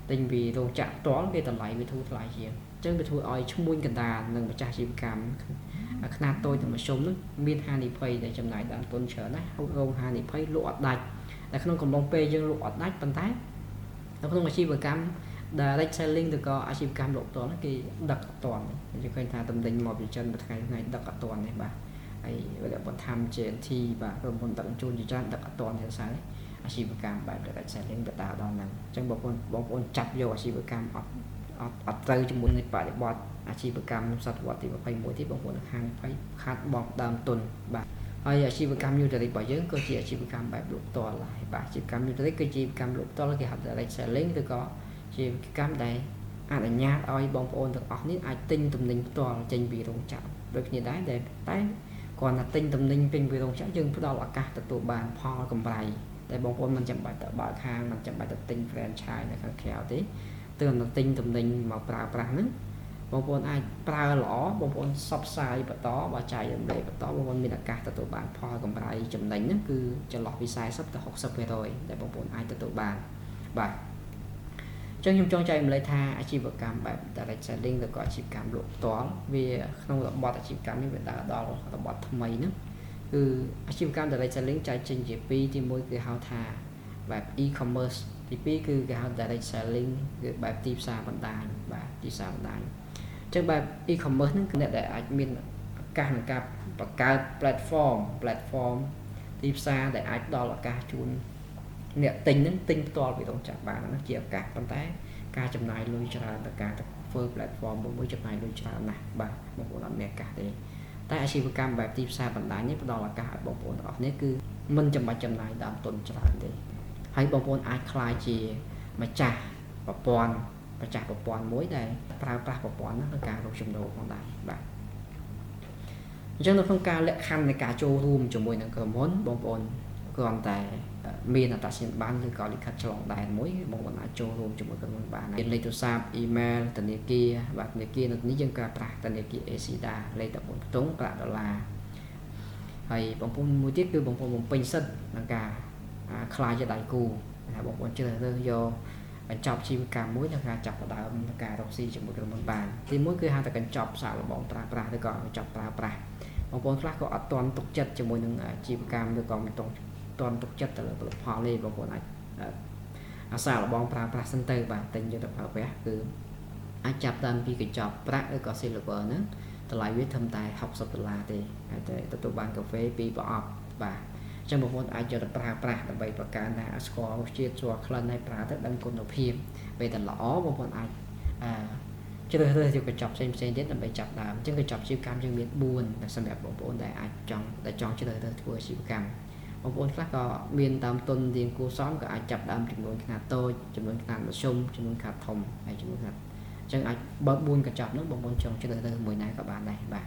tình vì rong chạm toán cái tầm lại bị thu lại gì chân bị thu oi chung muôn cần đà nâng mà cha chịu cảm khna tôi thì mà sống nó miên hai nị phây để chậm lại đàn tuần trở đấy không hai nị phây lộ đạch là không còn bóng pe dương lộ đạch bàn tay nó không có chi vừa cam direct selling từ có chi cam lộ toán cái đặc toàn cho khơi thà tâm định một vị chân một ngày ngày đặc toàn này bà ấy gọi là bọn tham chế thi và rồi bọn tận chôn cho đặc toàn thì sao đấy chi vừa cam bài direct selling được đào đòn này trong bóng con chặt vô chi vừa cam ở từ trong một người phải bọt chi vừa cam sát bọt thì phải mỗi thì bóng con hàng phải khát bọt đam tuần bà hay chi vừa cam như thế bảo dưỡng cơ chỉ chi vừa cam bài lộ to lại bà chi cam như thế cái chi cam lộ to là cái hạt direct selling từ có chỉ cam đây anh ở nhà ơi bóng ôn được ở nít ai tinh tụm ninh toàn trên bị rong chạm được như đấy để tái còn là tinh tụm ninh trên bị rong chạm nhưng đó là cả tụ bàn pho cầm bài để bóng ôn mình chậm bài tập bài khang mình chậm bài tập tinh franchise này khá khéo tí tưởng là tinh tụm ninh mà pra nữa bóng ôn ai pra lỏ bóng ôn sắp sai và đó và chạy để và đó bóng ôn mình là cả tụ bàn pho cầm bài chậm đánh nó cứ cho lọt vì sai sắp học sắp về rồi để bóng ôn ai tụ bàn và trong nhóm trong chạy lấy tha chỉ vật cam bài direct selling được gọi chỉ cam lộ toán vì không là bot chỉ cam như vậy đã đó là bot tham mấy nữa chỉ cam direct selling chạy trên GP thì mỗi cái hao tha bài e-commerce thì cái hao direct selling cái bài tiếp xa vận tải và tiếp xa vận tải trong bài e-commerce nó để admin càng và cả platform tiếp xa để ai đó là cả chun nè tinh đến tinh to bị động chạm bạn nó chịu cả con tay ca chấm này lui cho tất cả các phương platform mới chấm này lui cho này bà một bộ làm mẹ cả đấy tại chỉ cam bài tiếp xa bản đá nhất đó là cả bộ bộ đó nếu cứ mình chấm này đảm tuần cho đấy hay bộ bộ ai khai chỉ mà trả và trả và pon muối đây pra và pon nó cả trong chấm đồ con đại bà cho nó không ca lệ khăn này cả châu room cho mùi nó cờ món bộ bộ còn tại miền là ta xin bán thì có đi khách chọn đại mỗi một bọn ai cho luôn cho một cái món bán này lấy từ sáp email tận này kia và tận kia nó ní dân cả tận này kia Esida lấy tập một tốn cả đó là hay bóng phong mua tiết cứ bóng phong bóng pin sân là cả khai cho đại cù là bóng phong chơi thôi do bạn chọc chim cả muối là cả chọc vào đảo cả độc si cho một cái món bàn thì mỗi cái hai ta cần chọc xả là bóng pra thì còn chọc pra bóng phong khác có toàn tục chất cho mỗi những chim cam được còn toàn tục chất là họ lên vào của này sao là bóng pra center và tình cho tập hợp vẽ cứ ai chập tâm khi cái chọc pra có silver nữa từ lại viết thâm tài học sập là thì tụi bạn cà phê bị bỏ và trong một môn ai cho tập pra là vậy và cả là score chia cho clan này pra tất đang còn nộp hiểm về tận lõ một môn ai chứ tôi thì cái chọc xem đến là bị chập làm chứ cái chọc siêu cam trên miền buồn là xem đẹp bóng để ai chọn chứ tôi thua siêu cam bóng ôn khác có miền tam tuần tiền cô xóm có ai chập đam chụp luôn khá tôi chụp luôn khá sung chụp luôn khá thòng hay chụp luôn khá chẳng ai bớt buôn cả chập nữa bóng ôn trong cho tới mùi này các bạn này và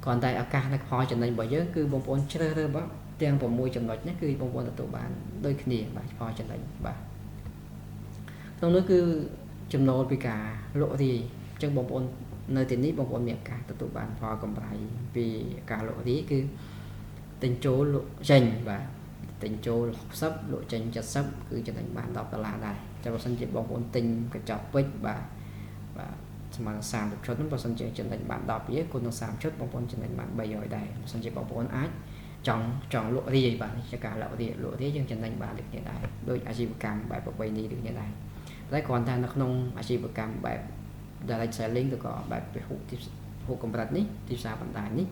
còn tại ở ca là hỏi cho nên bởi giới cứ bóng ôn chơi bó tiền của mùi chồng nói nhất cứ bóng ôn là tụi bạn đôi khi và hỏi cho nên và trong đó cứ chùm nô vì cả lộ thì trong bóng ôn nơi tiền nít bóng ôn miệng cả tụi bạn phò cầm bài vì cả lộ tí cứ tình chỗ lộ trình và tình chỗ học sắp lộ trình chặt sắp cứ cho thành bạn đọc là này cho vào sân chơi bóng ổn tình cái chọc vích và mà sàm được chốt vào sân chơi trở thành bạn đọc biết cô nó sàm chốt bóng ổn trở thành bạn bây giờ đây sân chơi bóng ổn ái chọn lộ gì bạn cho cả lộ thế nhưng trở thành bạn được như này đôi ai cam bài bọc bay đi được như này đấy còn ta nó không ai cam bài direct selling được có bài về hộp công vật ní thì sao bạn đại ní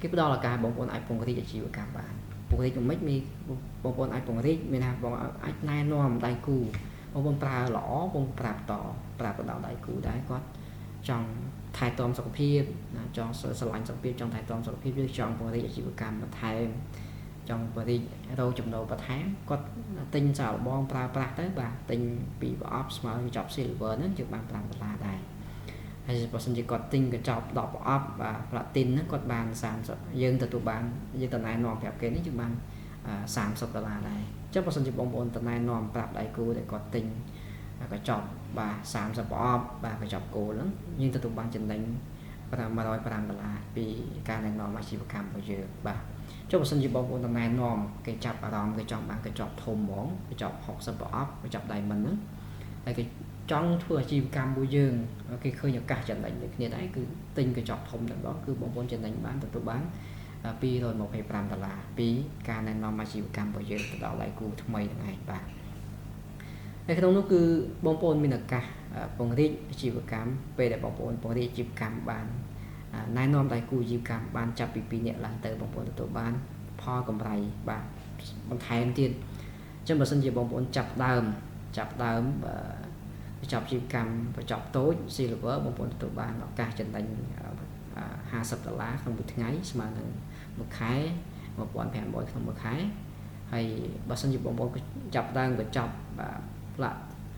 cái đó là cả bóng ổn ai phong cái gì chịu cảm bạn phong cái cũng mấy mi bóng ổn ai phong cái mình làm bóng ai nay nom đại cù bóng ổn pra lõ bóng pra đảo đại cù đấy có trong thái tôm sọc phim cho sờ lạnh sọc phim trong thái tôm sọc phim trong phong cái chịu cảm mà thay trong bờ đi đâu chụp đầu và tháng có tinh xào bom pra tới bà tinh bị bỏ mà chọc silver nó chụp bằng là đài hay là chỉ có tinh cái chọc đọc up và platin nó có bàn sản dương từ tụ bàn dương từ này nòng đẹp cái nó chụp bằng sản xuất là này chắc là chỉ bóng ôn từ này nòng bạc đại cú để có tinh cái chọc và sản xuất up và cái chọc cổ lắm nhưng từ tụ bàn chân đánh $105ពីការណែនាំអាជីវកម្មរបស់យើងបាទចុះបើសិនជាបងប្អូនណែនាំគេចាប់អារម្មណ៍គេចង់បានកញ្ចប់ធំហ្មងកញ្ចប់60ប្រអប់កញ្ចប់ Diamond ហ្នឹងហើយគេចង់ធ្វើអាជីវកម្មមួយយើងគេឃើញឱកាសចំណេញដូចគ្នាដែរគឺទិញកញ្ចប់ធំតែម្ដងគឺបងប្អូនចំណេញបានទទួលបាន$225ពីការណែនាំអាជីវកម្មរបស់យើងទៅដល់ដៃគូថ្មីហ្នឹងឯងបាទហើយក្នុងនោះគឺបងប្អូនមានឱកាសពង្រីកអាជីវកម្មពេលដែលបងប្អូនពង្រីកអាជីវកម្មបានណែនាំដៃគូអាជីវកម្មបានចាប់ពី2នាក់ឡើងទៅបងប្អូនទទួលបានផលកម្រៃបាទបន្ថែមទៀតអញ្ចឹងបើសិនជាបងប្អូនចាប់ដើមចាប់អាជីវកម្មបញ្ចប់តូច Silver បងប្អូនទទួលបានឱកាសចំណេញ$50ក្នុងមួយថ្ងៃស្មើនឹងមួយខែ$1,500ក្នុងមួយខែហើយបើសិនជាបងប្អូនចាប់ដើមកញ្ចប់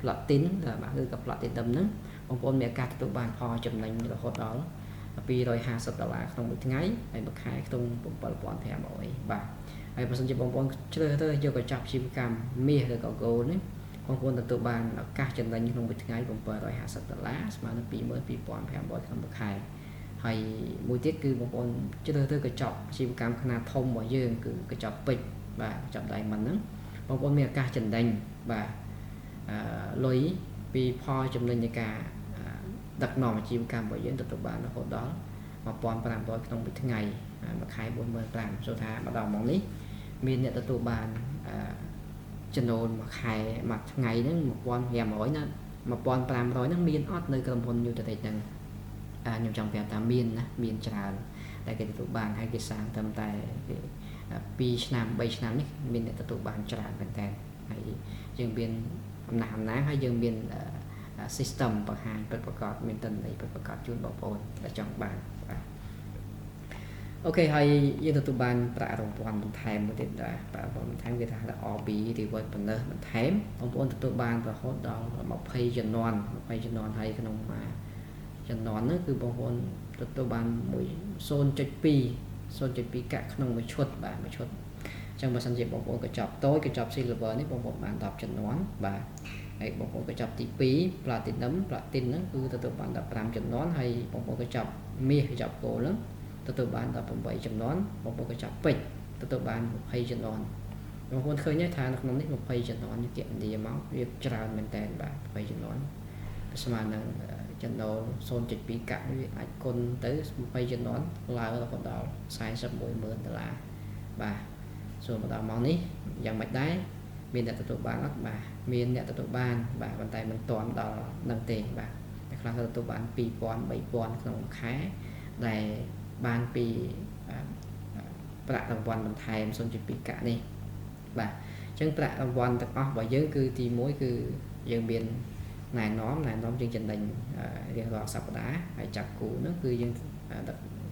Platin បាទគឺក៏ Platinum ហ្នឹងបងប្អូនមានឱកាសទទួលបានផលចំណេញរហូតដល់$250ក្នុងមួយថ្ងៃហើយមួយខែក្នុង$7,500បាទហើយបើសិនជាបងប្អូនជ្រើសរើសយកកញ្ចប់អាជីវកម្មមាសឬក៏ Gold នេះបងប្អូនទទួលបានឱកាសចំណេញក្នុងមួយថ្ងៃ$750ស្មើនឹង$22,500ក្នុងមួយខែហើយមួយទៀតគឺបងប្អូនជ្រើសរើសកញ្ចប់អាជីវកម្មខ្នាតធំរបស់យើងគឺកញ្ចប់ពេជ្របាទកញ្ចប់ Diamond ហ្នឹងបងប្អូនមានឱកាសចំណេញបាទលុយពីផលចំណេញនៃការដឹកនាំអាជីវកម្មរបស់យើងទទួលបានរហូតដល់$1,500ក្នុងមួយថ្ងៃមួយខែ$45,000ចូលថាម្ដងមកនេះមានអ្នកទទួលបានចំណូលមួយខែមួយថ្ងៃហ្នឹង$1,500ណា$1,500ហ្នឹងមានអត់នៅក្រុមហ៊ុន Newtech ហ្នឹងខ្ញុំចង់ប្រាប់ថាមានណាមានច្រើនតែគេទទួលបានហើយគេសាងត្រឹមតែ2ឆ្នាំ3ឆ្នាំនេះមានអ្នកទទួលបានច្រើនមែនតើហើយយើងមានអំណះហើយយើងមាន system បង្ហាញពិតប្រាកដមានទិន្នន័យពិតប្រាកដជូនបងប្អូនដែលចង់បានបាទអូខេហើយយើងទទួលបានប្រាក់រង្វាន់បន្ថែមមួយទៀតដែរប្រាក់រង្វាន់បន្ថែមគេថា RB Reward Bonus បន្ថែមបងប្អូនទទួលបានរហូតដល់20ជំនាន់ហើយក្នុងជំនាន់ហ្នឹងគឺបងប្អូនទទួលបាន0.2កាក់ក្នុងមួយឈុតបាទមួយឈុតអញ្ចឹងបើសិនជាបងប្អូនកញ្ចប់តូចកញ្ចប់ Silver នេះបងប្អូនបាន10ជំនាន់បាទហើយបងប្អូនកញ្ចប់ទី2 Platinum ហ្នឹងគឺទទួលបាន15ជំនាន់ហើយបងប្អូនកញ្ចប់មាសកញ្ចប់ Gold ហ្នឹងទទួលបាន18ជំនាន់បងប្អូនកញ្ចប់ពេជ្រទទួលបាន20ជំនាន់បងប្អូនឃើញទេថានៅក្នុងនេះ20ជំនាន់គណនាមកវាច្រើនមែនតើបាទ20ជំនាន់ស្មើនឹងចំណូល 0.2 កាក់វាអាចគុណទៅ20ជំនាន់ឡើងរហូតដល់$410,000បាទសួរមកដល់ម៉ោងនេះយ៉ាងម៉េចដែរមានអ្នកទទួលបានអត់បាទមានអ្នកទទួលបានបាទប៉ុន្តែមិនទាន់ដល់នឹងទេបាទតែខ្លះទទួលបាន2,000 3,000ក្នុងមួយខែដែលបានពីប្រាក់រង្វាន់បន្ថែម 0.2 កាក់នេះបាទអញ្ចឹងប្រាក់រង្វាន់ទាំងអស់របស់យើងគឺទី1គឺយើងមានណែនាំយើងចំណេញរៀងរាល់សប្តាហ៍ហើយចាប់គូនោះគឺយើង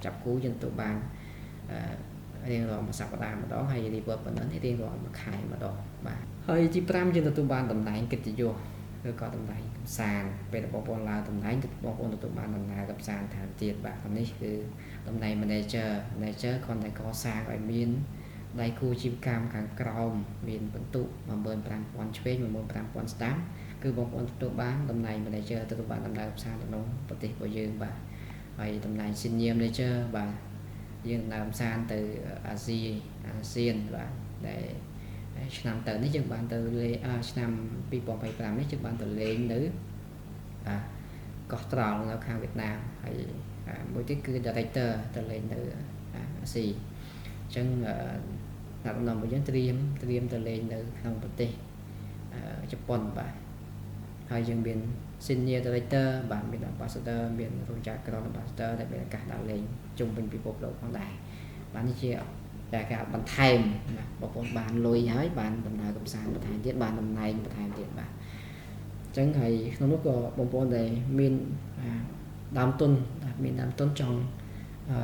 ចាប់គូយើងទទួលបានរៀងរាល់មួយសប្តាហ៍ម្ដងហើយ Reward Bonus នេះរៀងរាល់មួយខែម្ដងបាទហើយទី5យើងទទួលបានតំណែងកិត្តិយសឬក៏តំណែងកម្សាន្តពេលបងប្អូនឡើងតំណែងបងប្អូនទទួលបានដំណើរកម្សាន្តថែមទៀតបាទនេះគឺតំណែង Manager គ្រាន់តែកសាងឲ្យមានដៃគូអាជីវកម្មខាងក្រោមមានបន្ទុក15,000ឆ្វេង15,000ស្ដាំគឺបងប្អូនទទួលបានតំណែង Manager ទទួលបានដំណើរកម្សាន្តក្នុងប្រទេសរបស់យើងបាទហើយតំណែង Senior Manager បាទយើងដំណើរកម្សាន្តទៅអាស៊ានបាទដែលឆ្នាំទៅនេះយើងបានទៅឆ្នាំ2025នេះយើងបានទៅលេងនៅកោះត្រល់នៅខាងវៀតណាមហើយមួយទៀតគឺ Director ទៅលេងនៅអាស៊ីអញ្ចឹងអ្នកដំណើររបស់យើងត្រៀមទៅលេងនៅក្នុងប្រទេសជប៉ុនបាទហើយយើងមាន Senior Director បាទមាន Ambassador មានរោងចក្រ Ambassador ដែលមានឱកាសដើរលេងជុំវិញពិភពលោកផងដែរបាទនេះជាតែការបន្ថែមណាបងប្អូនបានលុយហើយបានដំណើរកម្សាន្តបន្ថែមទៀតបានតំណែងបន្ថែមទៀតបាទអញ្ចឹងហើយក្នុងនោះក៏បងប្អូនដែលមានដើមទុនចង់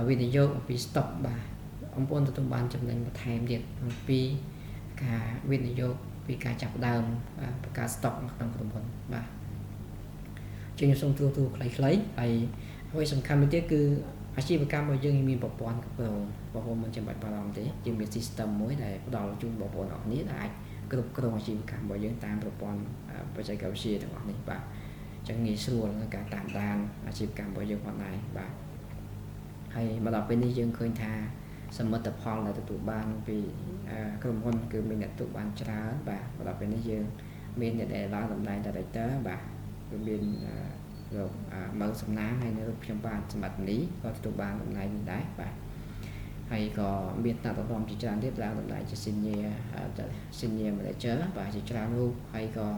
វិនិយោគអំពី stock បាទបងប្អូនទទួលបានចំណេញបន្ថែមទៀតអំពីការវិនិយោគពីការចាប់ដើមបង្កើត stock ក្នុងក្រុមហ៊ុនបាទជាខ្ញុំសូមទូខ្លីៗហើយអ្វីសំខាន់មួយទៀតគឺអាជីវកម្មរបស់យើងមានប្រព័ន្ធគ្រប់គ្រងបងប្អូនមិនចាំបាច់បារម្ភទេយើងមាន system មួយដែលផ្ដល់ជូនបងប្អូនអរគ្នាដែលអាចគ្រប់គ្រងអាជីវកម្មរបស់យើងតាមប្រព័ន្ធបច្ចេកវិទ្យាទាំងអស់នេះបាទអញ្ចឹងងាយស្រួលក្នុងការតាមដានអាជីវកម្មរបស់យើងផងដែរបាទ ហើយមកដល់ពេលនេះយើងឃើញថាសមិទ្ធផលដែលទទួលបានពីក្រុមហ៊ុនគឺមានអ្នកទទួលបានច្រើនបាទមកដល់ពេលនេះយើងមានអ្នកដែលឡើងតំណែង Director បាទគឺមានលោកមើលសំណាងហើយនៅរូបខ្ញុំបាទសម្បត្តិនេះក៏ទទួលបានតំណែងនេះដែរបាទហើយក៏មានតាក់ទងជាច្រើនទៀតឡើងតំណែងជា Senior Manager បាទជាច្រើនរូបហើយក៏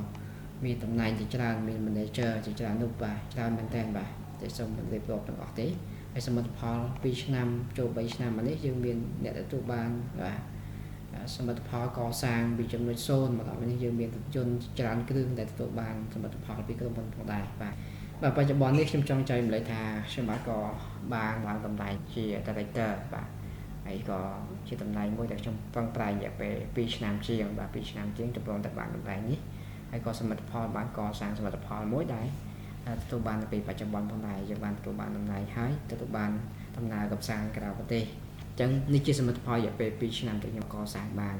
មានតំណែងជាច្រើនមាន Manager ជាច្រើនរូបបាទច្រើនមែនទែនបាទតែសូមរៀបរាប់ទាំងអស់ទេហើយសមិទ្ធផល2ឆ្នាំចូល3ឆ្នាំមកនេះយើងមានអ្នកទទួលបានបាទសមិទ្ធផលកសាងពីចំណុច0មកដល់នេះយើងមានយន្តច្រើនគ្រឿងដែលទទួលបានសមិទ្ធផលពីក្រុមហ៊ុនផងដែរបាទបច្ចុប្បន្ននេះខ្ញុំចង់ចែករំលែកថាខ្ញុំបាទក៏បានឡើងតំណែងជា Director បាទហើយក៏ជាតំណែងមួយដែលខ្ញុំពឹងប្រែងរយៈពេល2ឆ្នាំជាងបាទ2ឆ្នាំជាងទម្រាំតែបានតំណែងនេះហើយក៏សមិទ្ធផលបានកសាងសមិទ្ធផលមួយដែរទទួលបានពីបច្ចុប្បន្នផងដែរយើងបានទទួលបានតំណែងហើយទទួលបានដំណើរកំសាន្តក្រៅប្រទេសអញ្ចឹងនេះជាសមិទ្ធផលរយៈពេល2ឆ្នាំដែលខ្ញុំកសាងបាន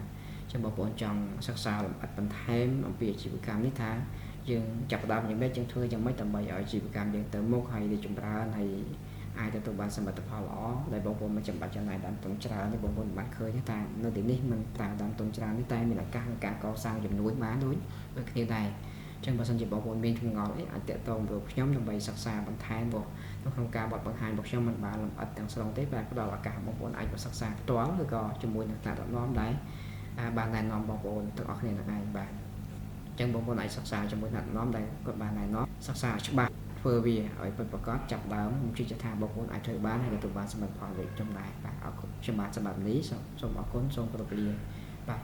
ចឹងបងប្អូនចង់សិក្សាលម្អិតបន្ថែមអំពីអាជីវកម្មនេះថាយើងចាប់ផ្ដើមយ៉ាងម៉េចយើងធ្វើយ៉ាងម៉េចដើម្បីឲ្យអាជីវកម្មយើងទៅមុខហើយរីកចម្រើនហើយអាចទទួលបានសមិទ្ធផលល្អដែលបងប្អូនមិនចាំបាច់ចំណាយដើមទុនច្រើនទេបងប្អូនបានឃើញថានៅទីនេះមិនប្រើដើមទុនច្រើនទេតែមានឱកាសក្នុងការកសាងចំនួនបានដូចគ្នាដែរចឹងបើសិនជាបងប្អូនមានចម្ងល់អីអាចតាក់ទងមកខ្ញុំដើម្បីសិក្សាបន្ថែមនៅក្នុងការបទបង្ហាញរបស់ខ្ញុំមិនបានលម្អិតទាំងស្រុងទេតែផ្ដល់ឱកាសបងប្អូនអាចមកសិក្សាផ្ទាល់ឬក៏ជាមួយនឹងថ្នាក់ដឹកនាំដែរបានណែនាំបងប្អូនទាំងអស់គ្នានឹងឯងបាទអញ្ចឹងបងប្អូនអាចសិក្សាជាមួយថ្នាក់ដឹកនាំដែលគាត់បានណែនាំសិក្សាច្បាស់ធ្វើវាឲ្យពិតប្រាកដចាប់ដើមខ្ញុំជឿថាបងប្អូនអាចធ្វើបានហើយទទួលបានសមិទ្ធផលដូចខ្ញុំដែរបាទអរគុណខ្ញុំបាទសម្រាប់នេះសូមអរគុណសូមគោរពលាបាទ